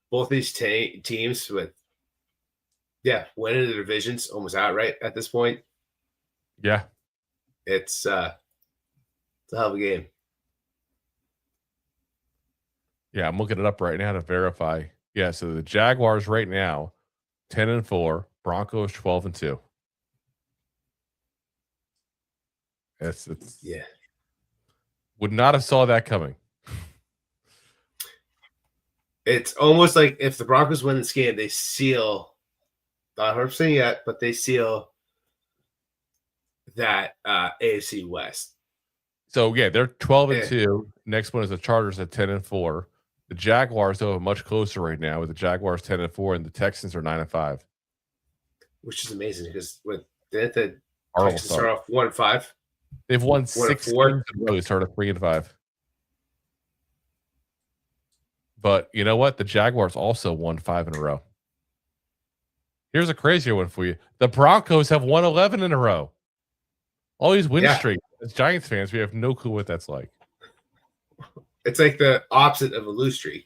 both these teams with winning the divisions almost outright at this point. Yeah, it's a hell of a game. Yeah, I'm looking it up right now to verify. Yeah, so the Jaguars right now 10-4, Broncos 12-2. It's would not have saw that coming. It's almost like if the Broncos win this game, they seal, not 100% yet, but they seal that AFC West. So yeah, they're 12-2. Next one is the Chargers at 10-4. The Jaguars though are much closer right now, with the Jaguars 10-4 and the Texans are 9-5. Which is amazing because didn't the Texans start off 1-5? They've won 6 games in a row. They started 3-5. But you know what? The Jaguars also won 5 in a row. Here's a crazier one for you. The Broncos have won 11 in a row. All these win streaks. As Giants fans, we have no clue what that's like. It's like the opposite of a lose streak.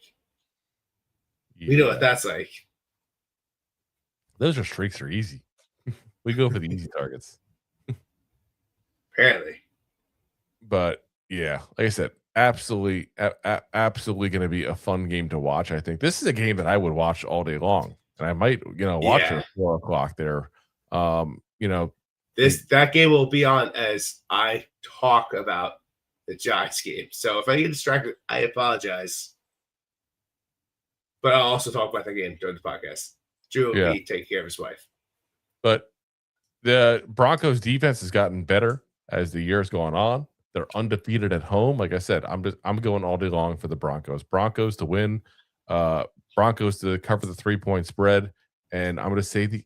Yeah. We know what that's like. Those streaks are easy. We go for the easy targets. Apparently. But yeah, like I said, absolutely going to be a fun game to watch. I think this is a game that I would watch all day long, and I might, watch it at 4:00 there. That game will be on as I talk about the Giants game. So if I get distracted, I apologize. But I'll also talk about the game during the podcast. Drew will be taking care of his wife. But the Broncos defense has gotten better as the year's gone on. They're undefeated at home. Like I said, I'm going all day long for the Broncos. Broncos to win. Broncos to cover the 3-point spread. And I'm going to say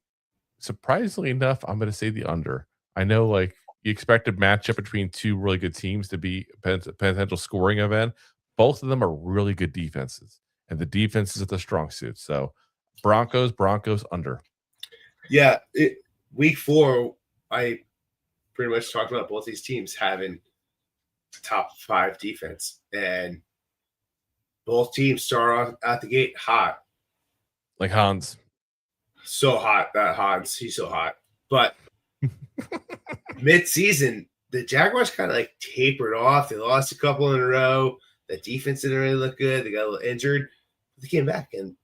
surprisingly enough, I'm going to say the under. I know like you expect a matchup between two really good teams to be a potential scoring event. Both of them are really good defenses, and the defenses are the strong suit. So Broncos under. Yeah. Week 4, I pretty much talked about both these teams having top 5 defense, and both teams start off at the gate hot. Like Hans. So hot, that Hans. He's so hot. But mid-season, the Jaguars kind of like tapered off. They lost a couple in a row. The defense didn't really look good. They got a little injured. They came back and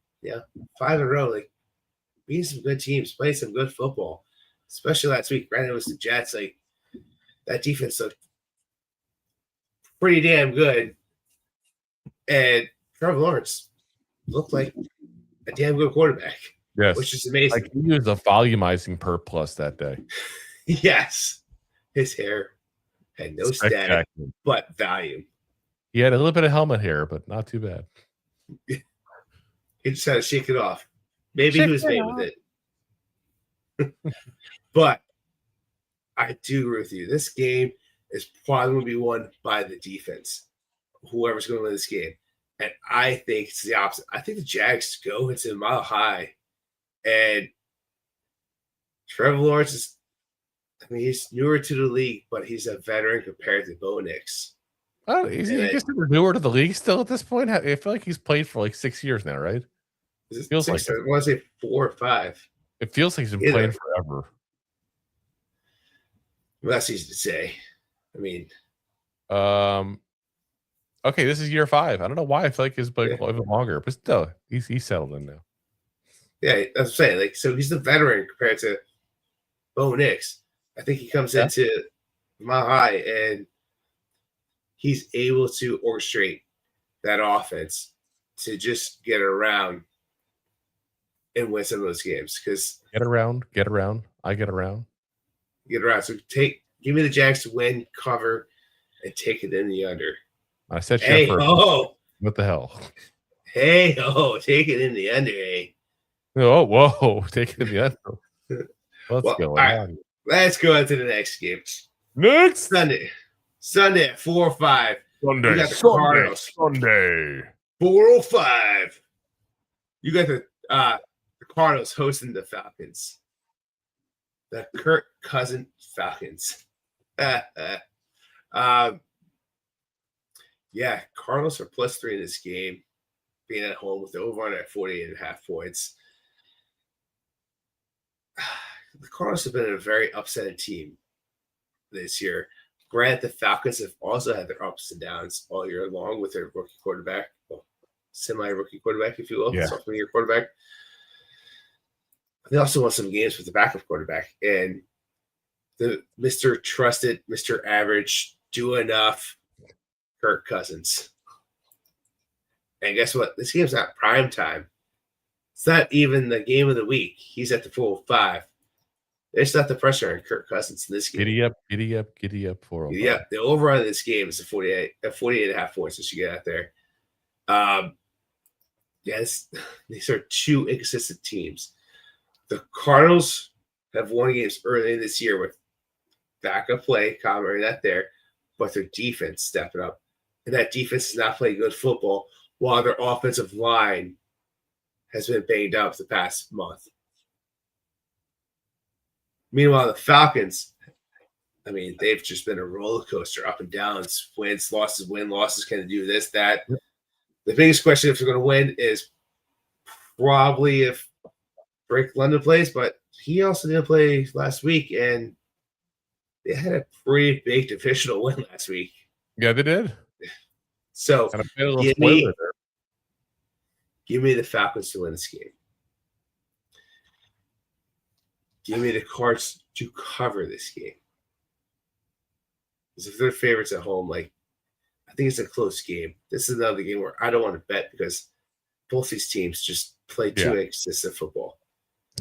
5 in a row. Like beating some good teams, playing some good football. Especially last week. Granted, it was the Jets. Like that defense looked pretty damn good. And Trevor Lawrence looked like a damn good quarterback. Yes. Which is amazing. Like he was a volumizing per plus that day. Yes. His hair had no static, but volume. He had a little bit of helmet hair, but not too bad. He just had to shake it off. Maybe he was made with it. But I do agree with you. This game is probably going to be won by the defense. Whoever's going to win this game. And I think it's the opposite. I think the Jags go into a mile high. And Trevor Lawrence is, he's newer to the league, but he's a veteran compared to Bo Nix. Oh, is he just newer to the league still at this point? I feel like he's played for like 6 years now, right? It feels like I want to say 4 or 5. It feels like he's been playing forever. Well, that's easy to say. Okay, this is year 5. I don't know why I feel like he's played even longer, but still, he's settled in now. Yeah, that's what I'm saying. Like, so he's the veteran compared to Bo Nix. I think he comes into Mile High and he's able to orchestrate that offense to just get around and win some of those games. Because get around. I get around. So give me the Jags to win, cover, and take it in the under. I said, hey, oh, what the hell? Hey, take it in the under, hey. Oh, whoa, take it in the under. Let's go. Right, let's go into the next game. Next Sunday at 4:05. Sunday. You got the Cardinals. Sunday. 4:05. You got the Cardinals hosting the Falcons. The Kirk Cousins Falcons. Yeah, Cardinals are +3 in this game, being at home with the over-under at 48.5 points. The Cardinals have been a very upsetting team this year. Granted, the Falcons have also had their ups and downs all year long with their rookie quarterback, semi-rookie quarterback, if you will, sophomore-year quarterback. They also won some games with the backup quarterback, and the Mr. Trusted, Mr. Average, do enough, Kirk Cousins. And guess what? This game's not prime time. It's not even the game of the week. He's at the 4:05. There's not the pressure on Kirk Cousins in this game. Giddy up, 4:05. Yeah, the over on this game is 48.5 points that you get out there. Yes, these are two inconsistent teams. The Cardinals have won games early this year with backup play, commentary not there, but their defense stepping up. And that defense is not playing good football while their offensive line has been banged up the past month. Meanwhile, the Falcons, I mean, they've just been a roller coaster, up and downs, wins, losses, can they do this, that. The biggest question if they're going to win is probably if Drake London plays, but he also didn't play last week, and they had a pretty big divisional win last week. Yeah, they did. So give me the Falcons to win this game. Give me the Cards to cover this game. Because if they're favorites at home, I think it's a close game. This is another game where I don't want to bet because both these teams just play too inconsistent football.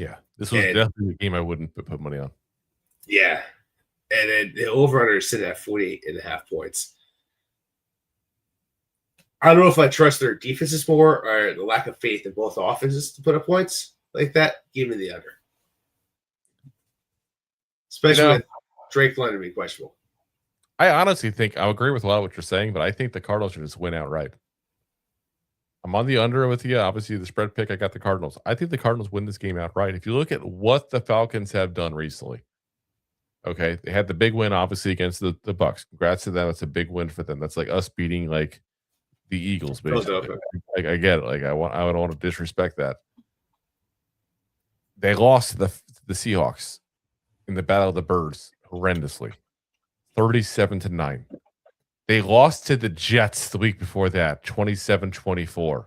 Yeah, this was definitely a game I wouldn't put money on. Yeah, and then the over-under is sitting at 48.5 points. I don't know if I trust their defenses more or the lack of faith in both offenses to put up points like that. Give me the under. Especially with Drake London being questionable. I honestly think I agree with a lot of what you're saying, but I think the Cardinals should just win outright. I'm on the under with you. Obviously, the spread pick, I got the Cardinals. I think the Cardinals win this game outright. If you look at what the Falcons have done recently, okay, they had the big win, obviously, against the Bucs. Congrats to them. It's a big win for them. That's like us beating the Eagles, basically. I get it. I don't want to disrespect that. They lost to the Seahawks in the Battle of the Birds horrendously, 37-9. They lost to the Jets the week before that, 27-24.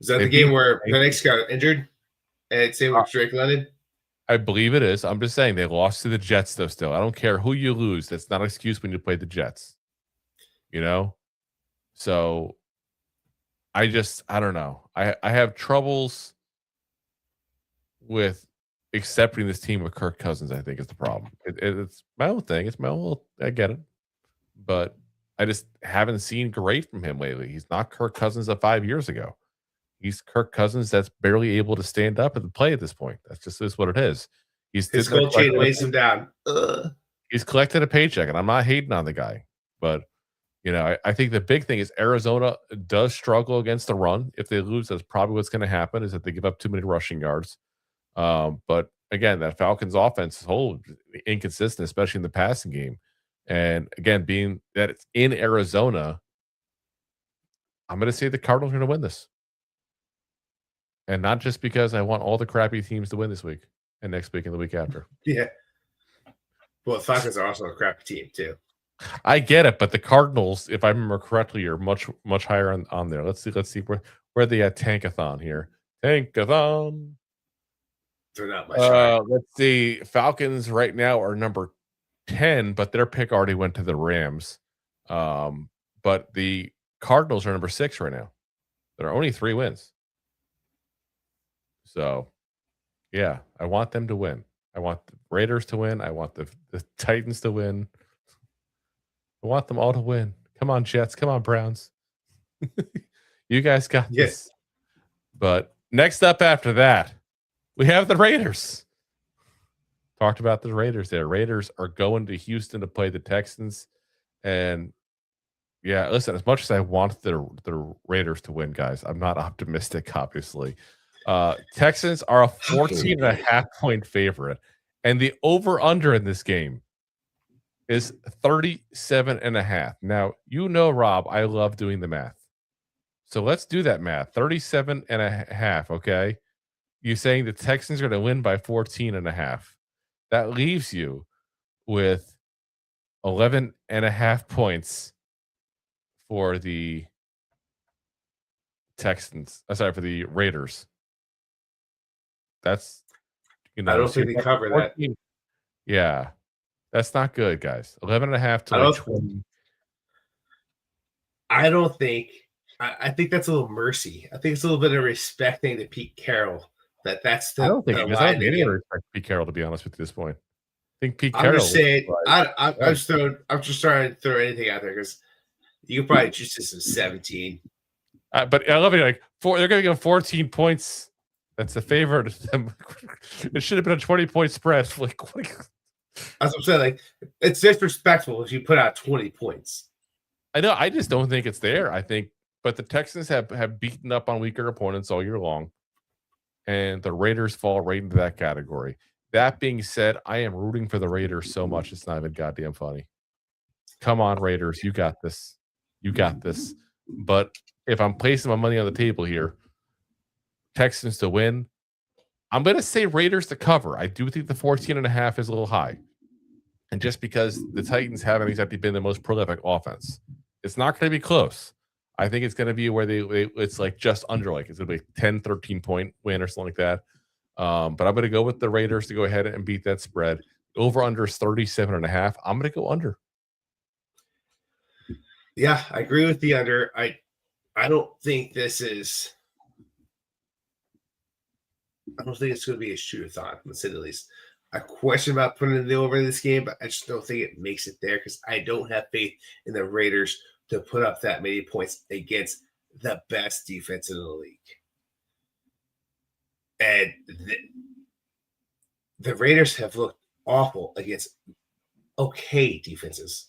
Is that the game where Penix got injured? And same with Drake London? I believe it is. I'm just saying they lost to the Jets, though, still. I don't care who you lose. That's not an excuse when you play the Jets. So I don't know. I have troubles with accepting this team with Kirk Cousins, I think, is the problem. It's my own thing. I get it. But I just haven't seen great from him lately. He's not Kirk Cousins of 5 years ago. He's Kirk Cousins that's barely able to stand up and play at this point. That's just what it is. His gold chain weighs him down. He's collected a paycheck, and I'm not hating on the guy. But, I think the big thing is Arizona does struggle against the run. If they lose, that's probably what's going to happen, is that they give up too many rushing yards. But, again, that Falcons offense is whole inconsistent, especially in the passing game. And again, being that it's in Arizona, I'm going to say the Cardinals are going to win this. And not just because I want all the crappy teams to win this week and next week and the week after. Yeah. Well, the Falcons are also a crappy team, too. I get it, but the Cardinals, if I remember correctly, are much, much higher on there. Let's see where they at Tankathon here. Tankathon. They're not much higher. Let's see. Falcons right now are number 10, but their pick already went to the Rams. But the Cardinals are number 6 right now. There are only 3 wins. So, yeah, I want them to win. I want the Raiders to win. I want the Titans to win. I want them all to win. Come on, Jets. Come on, Browns. You guys got this. But next up after that, we have the Raiders. Talked about the Raiders there. Raiders are going to Houston to play the Texans. And yeah, listen, as much as I want the Raiders to win, guys, I'm not optimistic, obviously. Texans are a 14.5 point favorite. And the over-under in this game is 37.5. Now, you know, Rob, I love doing the math. So let's do that math. 37.5, okay? You're saying the Texans are going to win by 14.5. That leaves you with 11.5 points for the Texans. Sorry, for the Raiders. That's, you know, I don't think they cover 14. That. Yeah. That's not good, guys. 11.5 to 20. I don't think. I think that's a little mercy. I think it's a little bit of respecting to Pete Carroll. That's the. I don't think it is. I don't need respect Pete Carroll, to be honest with you, at this point. I think Pete Carroll. I'm just saying. I'm just trying to throw anything out there because you could probably choose this as 17. But I love it. Like they're going to give 14 points. That's a favor to them. It should have been a 20-point spread. Like, that's what I'm saying. Like, it's disrespectful if you put out 20 points. I know. I just don't think it's there. I think, but the Texans have beaten up on weaker opponents all year long, and the Raiders fall right into that category. That being said, I am rooting for the Raiders so much it's not even goddamn funny. Come on, Raiders, you got this. You got this. But if I'm placing my money on the table here, Texans to win, I'm going to say Raiders to cover. I do think the 14.5 is a little high. And just because the Titans haven't exactly been the most prolific offense, it's not going to be close. I think it's going to be where it's like just under, like it's going to be a 10, 13 point win or something like that. But I'm going to go with the Raiders to go ahead and beat that spread. Over under is 37.5. I'm going to go under. Yeah, I agree with the under. I don't think this is. I don't think it's going to be a shoot-a-thon, let's say the least. I question about putting the over in this game, but I just don't think it makes it there because I don't have faith in the Raiders to put up that many points against the best defense in the league. And the Raiders have looked awful against okay defenses.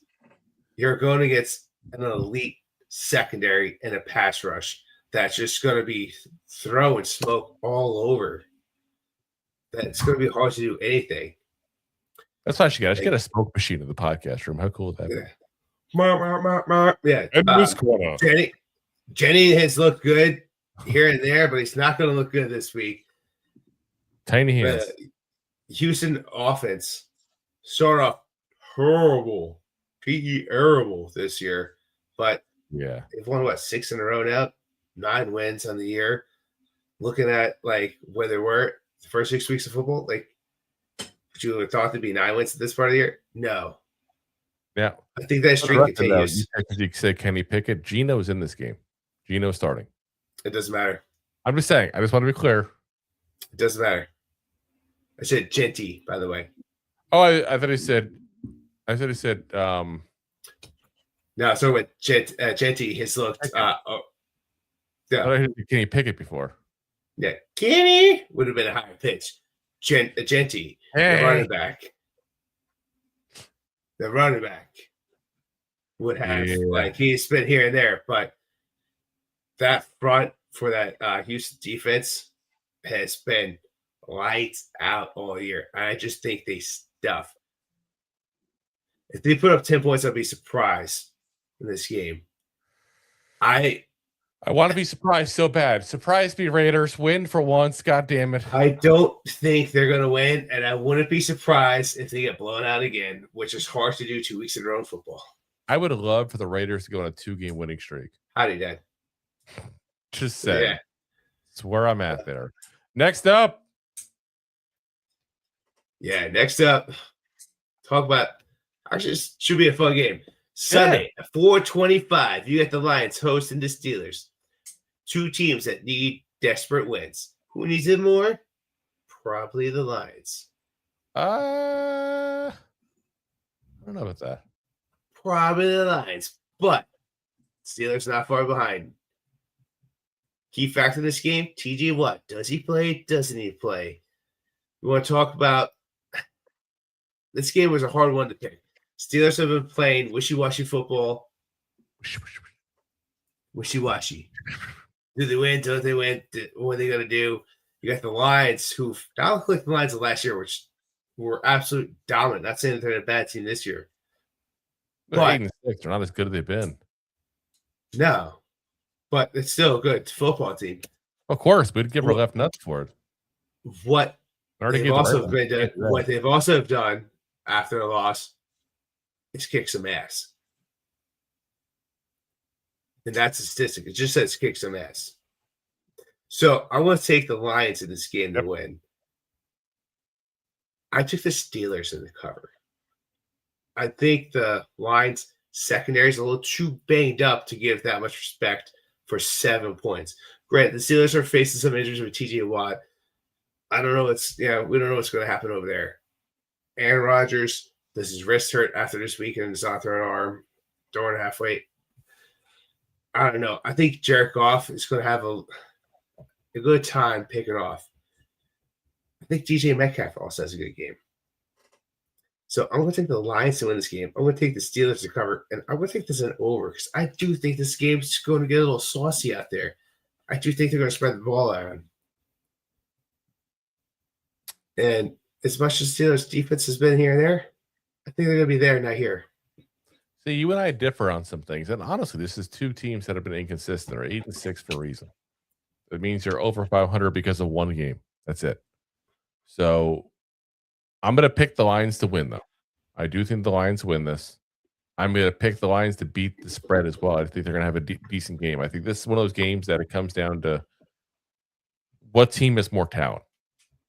You're going against an elite secondary and a pass rush that's just going to be throwing smoke all over. That's going to be hard to do anything. That's what I should get. I should get a smoke machine in the podcast room. How cool would that be? Yeah. In this corner. Jenny has looked good here and there, but he's not going to look good this week. Tiny hands. Houston offense started off horrible, terrible this year, but yeah, they've won 6 in a row now, 9 wins on the year. Looking at like where they were the first 6 weeks of football, like would you have thought there'd be 9 wins at this part of the year? No. Yeah, I think that streak continues. You said Kenny Pickett. Geno's in this game. Geno's starting. It doesn't matter. I'm just saying. I just want to be clear. It doesn't matter. I said Genty, by the way. Oh, I thought he said. I thought he said. No, so with Genty, his looked. Yeah. I heard Kenny Pickett before. Yeah, Kenny would have been a higher pitch. Genty, the running back. The running back would have like he's been here and there, but that front for that Houston defense has been lights out all year. I just think they stuff. If they put up 10 points, I'd be surprised in this game. I want to be surprised so bad. Surprise me, Raiders. Win for once. God damn it. I don't think they're going to win, and I wouldn't be surprised if they get blown out again, which is hard to do 2 weeks in a row in football. I would have loved for the Raiders to go on a 2-game winning streak. Howdy, Dad. Just say. Yeah. That's where I'm at there. Next up. Yeah, next up, talk about actually this should be a fun game. Sunday at 4:25, you got the Lions hosting the Steelers. Two teams that need desperate wins. Who needs it more? Probably the Lions. I don't know about that. Probably the Lions, but Steelers not far behind. Key factor in this game, TJ Watt. Does he play? Doesn't he play? We want to talk about this game was a hard one to pick. Steelers have been playing wishy-washy football. Wishy-washy. Do they win? Don't they win? What are they going to do? You got the Lions, who now look like the Lions of last year, which were absolute dominant. Not saying that they're a bad team this year. But 8-6, they're not as good as they've been. No. But it's still a good football team. Of course, we'd give her left nuts for it. What they've also done after the loss is kick some ass. And that's a statistic. It just says kick some ass. So I want to take the Lions in this game to win. I took the Steelers in the cover. I think the Lions secondary is a little too banged up to give that much respect for 7 points. Granted, the Steelers are facing some injuries with TJ Watt. I don't know we don't know what's going to happen over there. Aaron Rodgers, does his wrist hurt after this weekend? His not throwing arm, throwing halfway. I don't know. I think Jared Goff is going to have a good time picking off. I think DJ Metcalf also has a good game. So I'm going to take the Lions to win this game. I'm going to take the Steelers to cover, and I'm going to take this an over because I do think this game's going to get a little saucy out there. I do think they're going to spread the ball out. And as much as Steelers defense has been here and there, I think they're going to be there, not here. See, you and I differ on some things. And honestly, this is two teams that have been inconsistent or 8-6 for a reason. It means you're over 500 because of one game. That's it. So I'm going to pick the Lions to win, though. I do think the Lions win this. I'm going to pick the Lions to beat the spread as well. I think they're going to have a decent game. I think this is one of those games that it comes down to what team has more talent.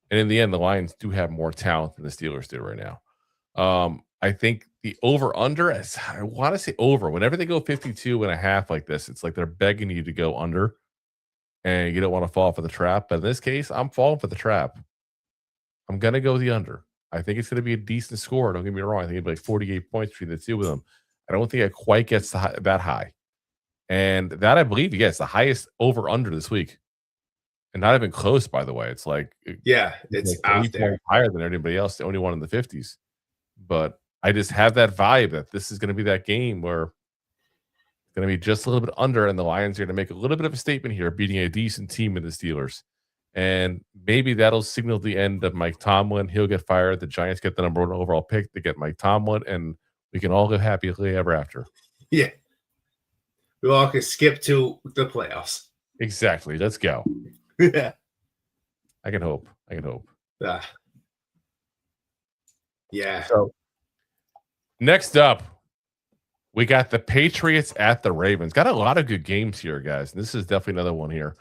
And in the end, the Lions do have more talent than the Steelers do right now. I think the over-under, I want to say over. Whenever they go 52.5 like this, it's like they're begging you to go under, and you don't want to fall for the trap. But in this case, I'm falling for the trap. I'm going to go the under. I think it's going to be a decent score. Don't get me wrong. I think it'll be like 48 points between the two of them. I don't think it quite gets that high. And that, I believe, it's the highest over-under this week. And not even close, by the way. It's like, it's out there. Higher than anybody else. The only one in the 50s. But I just have that vibe that this is going to be that game where it's going to be just a little bit under, and the Lions are going to make a little bit of a statement here, beating a decent team in the Steelers. And maybe that'll signal the end of Mike Tomlin. He'll get fired. The Giants get the number 1 overall pick to get Mike Tomlin, and we can all live happily ever after. Yeah. We all can skip to the playoffs. Exactly. Let's go. Yeah. I can hope. Yeah. So next up, we got the Patriots at the Ravens. Got a lot of good games here, guys. And this is definitely another one here.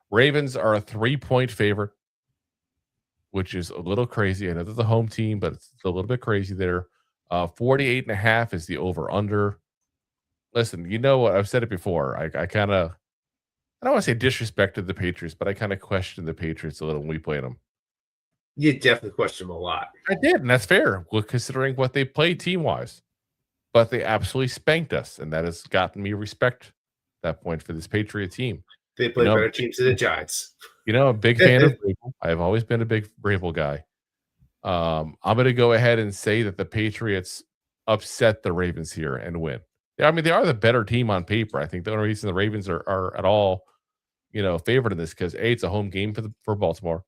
Ravens are a 3-point favorite, which is a little crazy. I know they're the home team, but it's a little bit crazy there. 48.5 is the over-under. Listen, you know what? I've said it before. I kind of, I don't want to say disrespected the Patriots, but I kind of questioned the Patriots a little when we played them. You definitely question them a lot. I did, and that's fair, considering what they played team-wise. But they absolutely spanked us, and that has gotten me respect at that point for this Patriot team. They play better teams than the Giants. I'm a big fan of Vrabel. I've always been a big Vrabel guy. I'm going to go ahead and say that the Patriots upset the Ravens here and win. I mean, they are the better team on paper. I think the only reason the Ravens are at all, favored in this because A, it's a home game for Baltimore,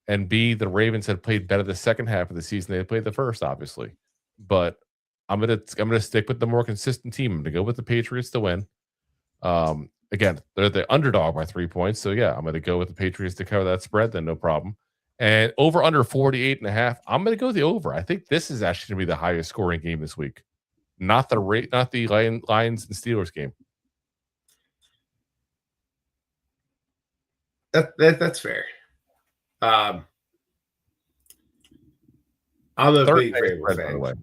and B, the Ravens had played better the second half of the season. They had played the first, obviously. But I'm gonna stick with the more consistent team. I'm gonna go with the Patriots to win. Again, they're the underdog by 3 points. So yeah, I'm gonna go with the Patriots to cover that spread, then no problem. And over under 48.5, I'm gonna go the over. I think this is actually gonna be the highest scoring game this week. Not the Lions and Steelers game. That's fair. I'm a big Vrabel fan. By the way.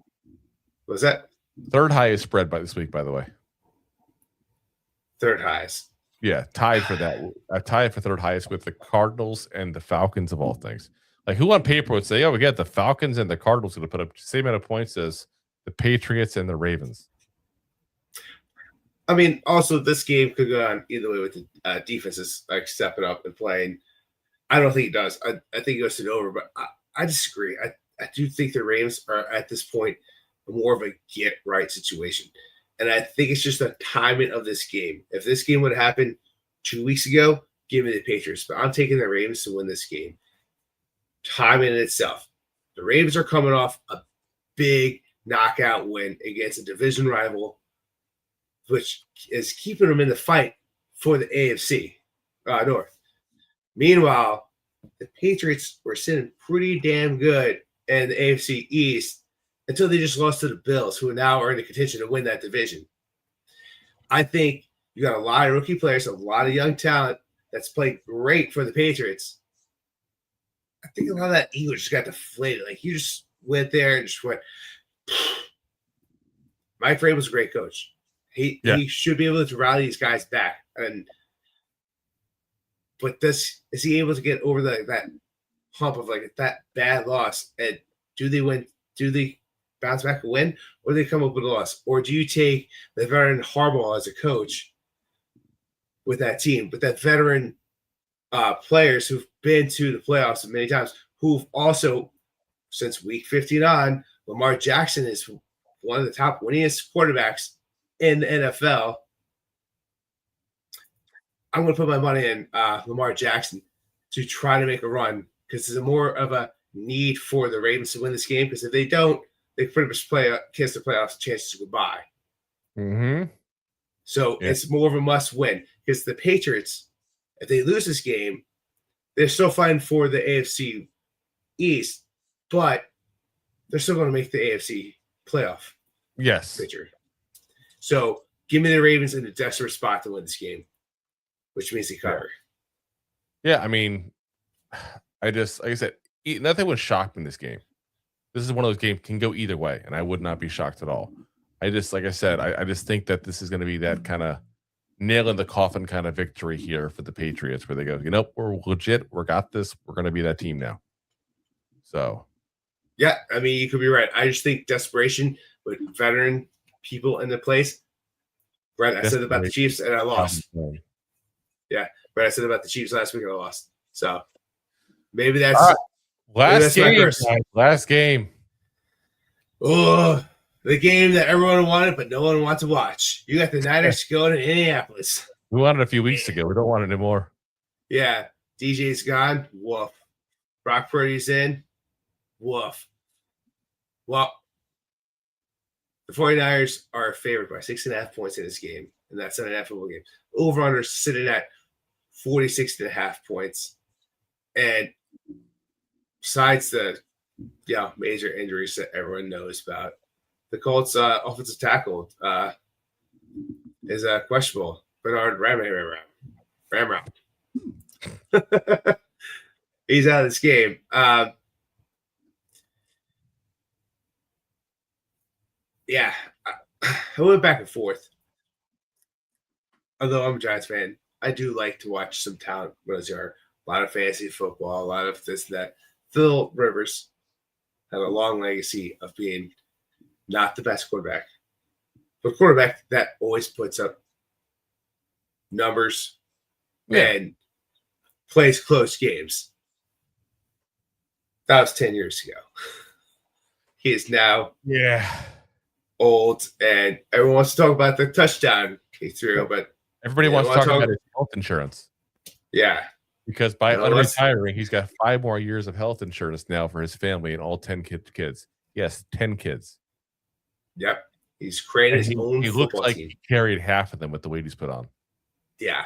Was that third highest spread by this week? By the way, third highest. Yeah, tied for that. Tied for third highest with the Cardinals and the Falcons of all things. Like, who on paper would say, "Oh, we got the Falcons and the Cardinals going to put up the same amount of points as the Patriots and the Ravens?" I mean, also this game could go on either way with the defenses like stepping up and playing. I don't think it does. I think it goes to the over, but I disagree. I do think the Ravens are at this point more of a get right situation. And I think it's just the timing of this game. If this game would have happened 2 weeks ago, give me the Patriots. But I'm taking the Ravens to win this game. Timing in itself. The Ravens are coming off a big knockout win against a division rival, which is keeping them in the fight for the AFC North. Meanwhile, the Patriots were sitting pretty damn good in the AFC East until they just lost to the Bills, who now are in the contention to win that division. I think you got a lot of rookie players, a lot of young talent that's played great for the Patriots. I think a lot of that ego just got deflated. Like, you just went there and just went. Mike Vrabel was a great coach. He should be able to rally these guys back. But is he able to get over that hump of like that bad loss? And do they win? Do they bounce back and win, or do they come up with a loss? Or do you take the veteran Harbaugh as a coach with that team, with that veteran players who've been to the playoffs many times, who've also, since week 15 on, Lamar Jackson is one of the top winningest quarterbacks in the NFL. I'm going to put my money in Lamar Jackson to try to make a run, because there's more of a need for the Ravens to win this game, because if they don't, they pretty much kiss the playoffs chances to goodbye. Mm-hmm. So it's more of a must win, because the Patriots, if they lose this game, they're still fighting for the AFC East, but they're still going to make the AFC playoff. Yes. Picture. So give me the Ravens in a desperate spot to win this game, which means they cover. Yeah, I mean, like I said, nothing would shock me in this game. This is one of those games can go either way, and I would not be shocked at all. I just think that this is going to be that kind of nail in the coffin kind of victory here for the Patriots, where they go, we're legit, we got this, we're going to be that team now. So, yeah, I mean, you could be right. I just think desperation with veteran people in the place. Right, I said about the Chiefs and I lost. Yeah, right, I said about the Chiefs last week and I lost. So maybe that's last game. Oh, the game that everyone wanted, but no one wants to watch. You got the Niners going to Indianapolis. We wanted it a few weeks ago. We don't want it anymore. Yeah, DJ's gone. Woof. Brock Purdy's in. Woof. Well, the 49ers are favored by 6.5 points in this game, and that's an NFL game. Over-under sitting at 46.5 points. And besides the major injuries that everyone knows about, the Colts' offensive tackle is questionable. Bernard Ramrow. He's out of this game. I went back and forth. Although I'm a Giants fan, I do like to watch some talent. A lot of fantasy football, a lot of this and that. Phil Rivers had a long legacy of being not the best quarterback, but quarterback that always puts up numbers and plays close games. That was 10 years ago. He is now old, and everyone wants to talk about the touchdown he threw, but everybody wants to talk about his health insurance. Yeah. Because by retiring, he's got 5 more years of health insurance now for his family and all 10 kids. Yes, 10 kids. Yep. He's created his own He looks like he carried half of them with the weight he's put on. Yeah.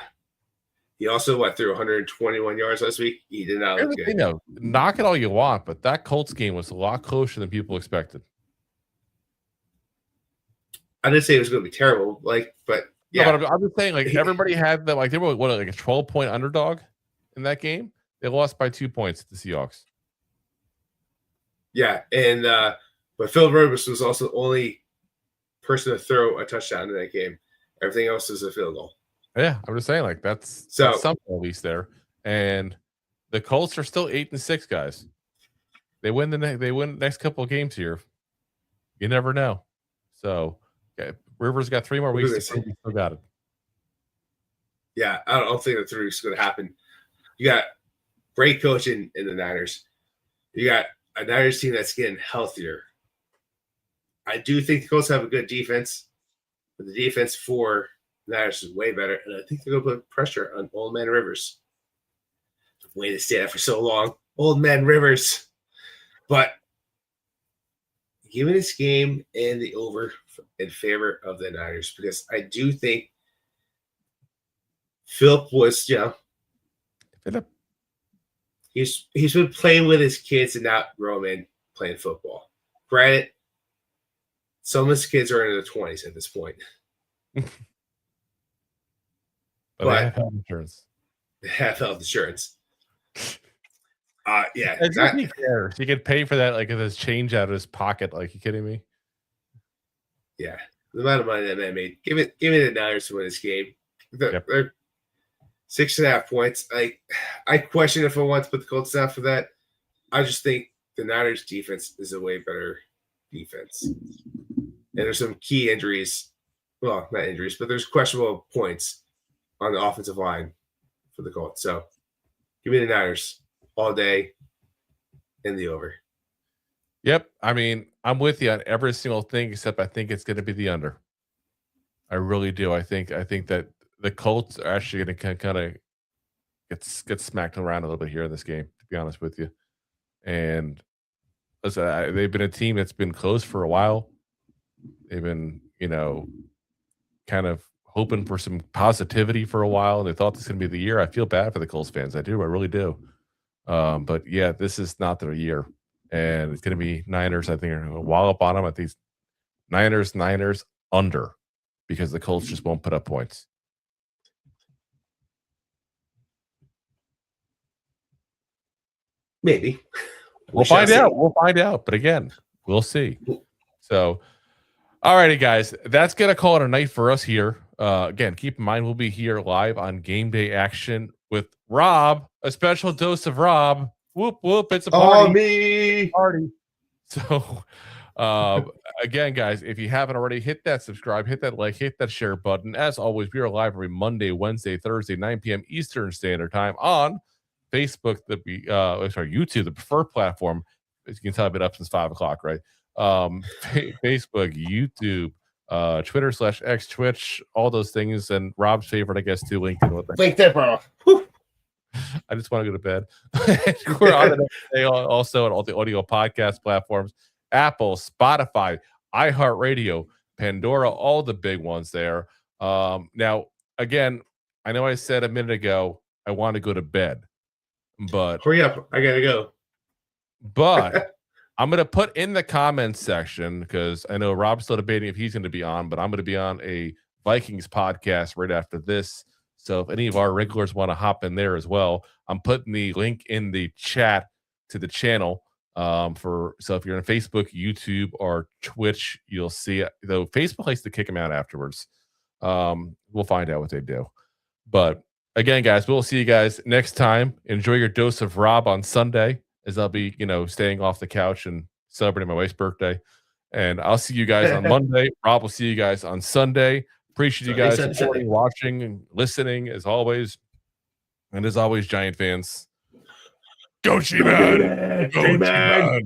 He also threw 121 yards last week. He did not look good. Knock it all you want, but that Colts game was a lot closer than people expected. I didn't say it was going to be terrible, but yeah. No, but I'm just saying, everybody had them, they were a 12-point underdog in that game. They lost by 2 points to the Seahawks. Yeah, and but Phil Rivers was also the only person to throw a touchdown in that game. Everything else is a field goal. Yeah, I'm just saying, like that's something at least there. And the Colts are still 8-6, guys. They win the next couple of games here. You never know. So okay, Rivers got 3 more weeks to prove he still got it. Yeah, I don't think the 3 weeks is going to happen. You got great coaching in the Niners. You got a Niners team that's getting healthier. I do think the Colts have a good defense, but the defense for the Niners is way better, and I think they're going to put pressure on Old Man Rivers. Way to stay that for so long, Old Man Rivers. But giving this game and the over in favor of the Niners, because I do think Philip was, he's been playing with his kids and not grown playing football. Granted, some of his kids are in their 20s at this point. But they have health insurance. They have health insurance. Yeah. He cares. He could pay for that, like, if there's change out of his pocket. Like, you kidding me? Yeah. The amount of money that man made. Give me the Niners to win this game. They're 6.5 points. I question if I want to put the Colts down for that. I just think the Niners defense is a way better defense. And there's some key injuries. Well, not injuries, but there's questionable points on the offensive line for the Colts. So give me the Niners all day in the over. Yep. I mean, I'm with you on every single thing, except I think it's going to be the under. I really do. I think that the Colts are actually going to kind of get smacked around a little bit here in this game, to be honest with you. And listen, they've been a team that's been close for a while. They've been, kind of hoping for some positivity for a while, and they thought this was going to be the year. I feel bad for the Colts fans. I do. I really do. But yeah, this is not their year, and it's going to be Niners. I think are going to wallop on them. I think Niners under, because the Colts just won't put up points. Maybe. We'll find out. We'll find out. But again, we'll see. So, all righty, guys. That's going to call it a night for us here. Again, keep in mind, we'll be here live on Game Day Action with Rob, a special dose of Rob. Whoop, whoop. It's a party. Oh, me. Party. So, again, guys, if you haven't already, hit that subscribe, hit that like, hit that share button. As always, we are live every Monday, Wednesday, Thursday, 9 p.m. Eastern Standard Time on Facebook, YouTube, the preferred platform. As you can tell, I've been up since 5 o'clock, right? Facebook, YouTube, Twitter/X, Twitch, all those things, and Rob's favorite, I guess, too, LinkedIn. LinkedIn, bro. I just want to go to bed. We're on it today, also on all the audio podcast platforms: Apple, Spotify, iHeartRadio, Pandora, all the big ones there. Now, again, I know I said a minute ago I want to go to bed, but hurry up, I gotta go. But I'm going to put in the comments section, because I know Rob's still debating if he's going to be on, but I'm going to be on a Vikings podcast right after this. So if any of our regulars want to hop in there as well, I'm putting the link in the chat to the channel. So if you're on Facebook, YouTube, or Twitch, you'll see it. Though Facebook likes to kick them out afterwards. We'll find out what they do. But again, guys, we'll see you guys next time. Enjoy your dose of Rob on Sunday, as I'll be, staying off the couch and celebrating my wife's birthday. And I'll see you guys on Monday. Rob will see you guys on Sunday. Appreciate you guys supporting, watching, and listening, as always. And as always, Giant fans, go G-Man! Go G-Man!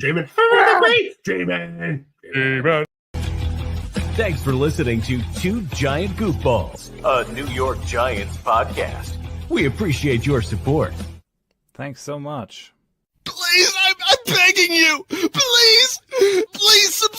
G-Man! Thanks for listening to Two Giant Goofballs, a New York Giants podcast. We appreciate your support. Thanks so much. Please, I'm begging you. Please subscribe.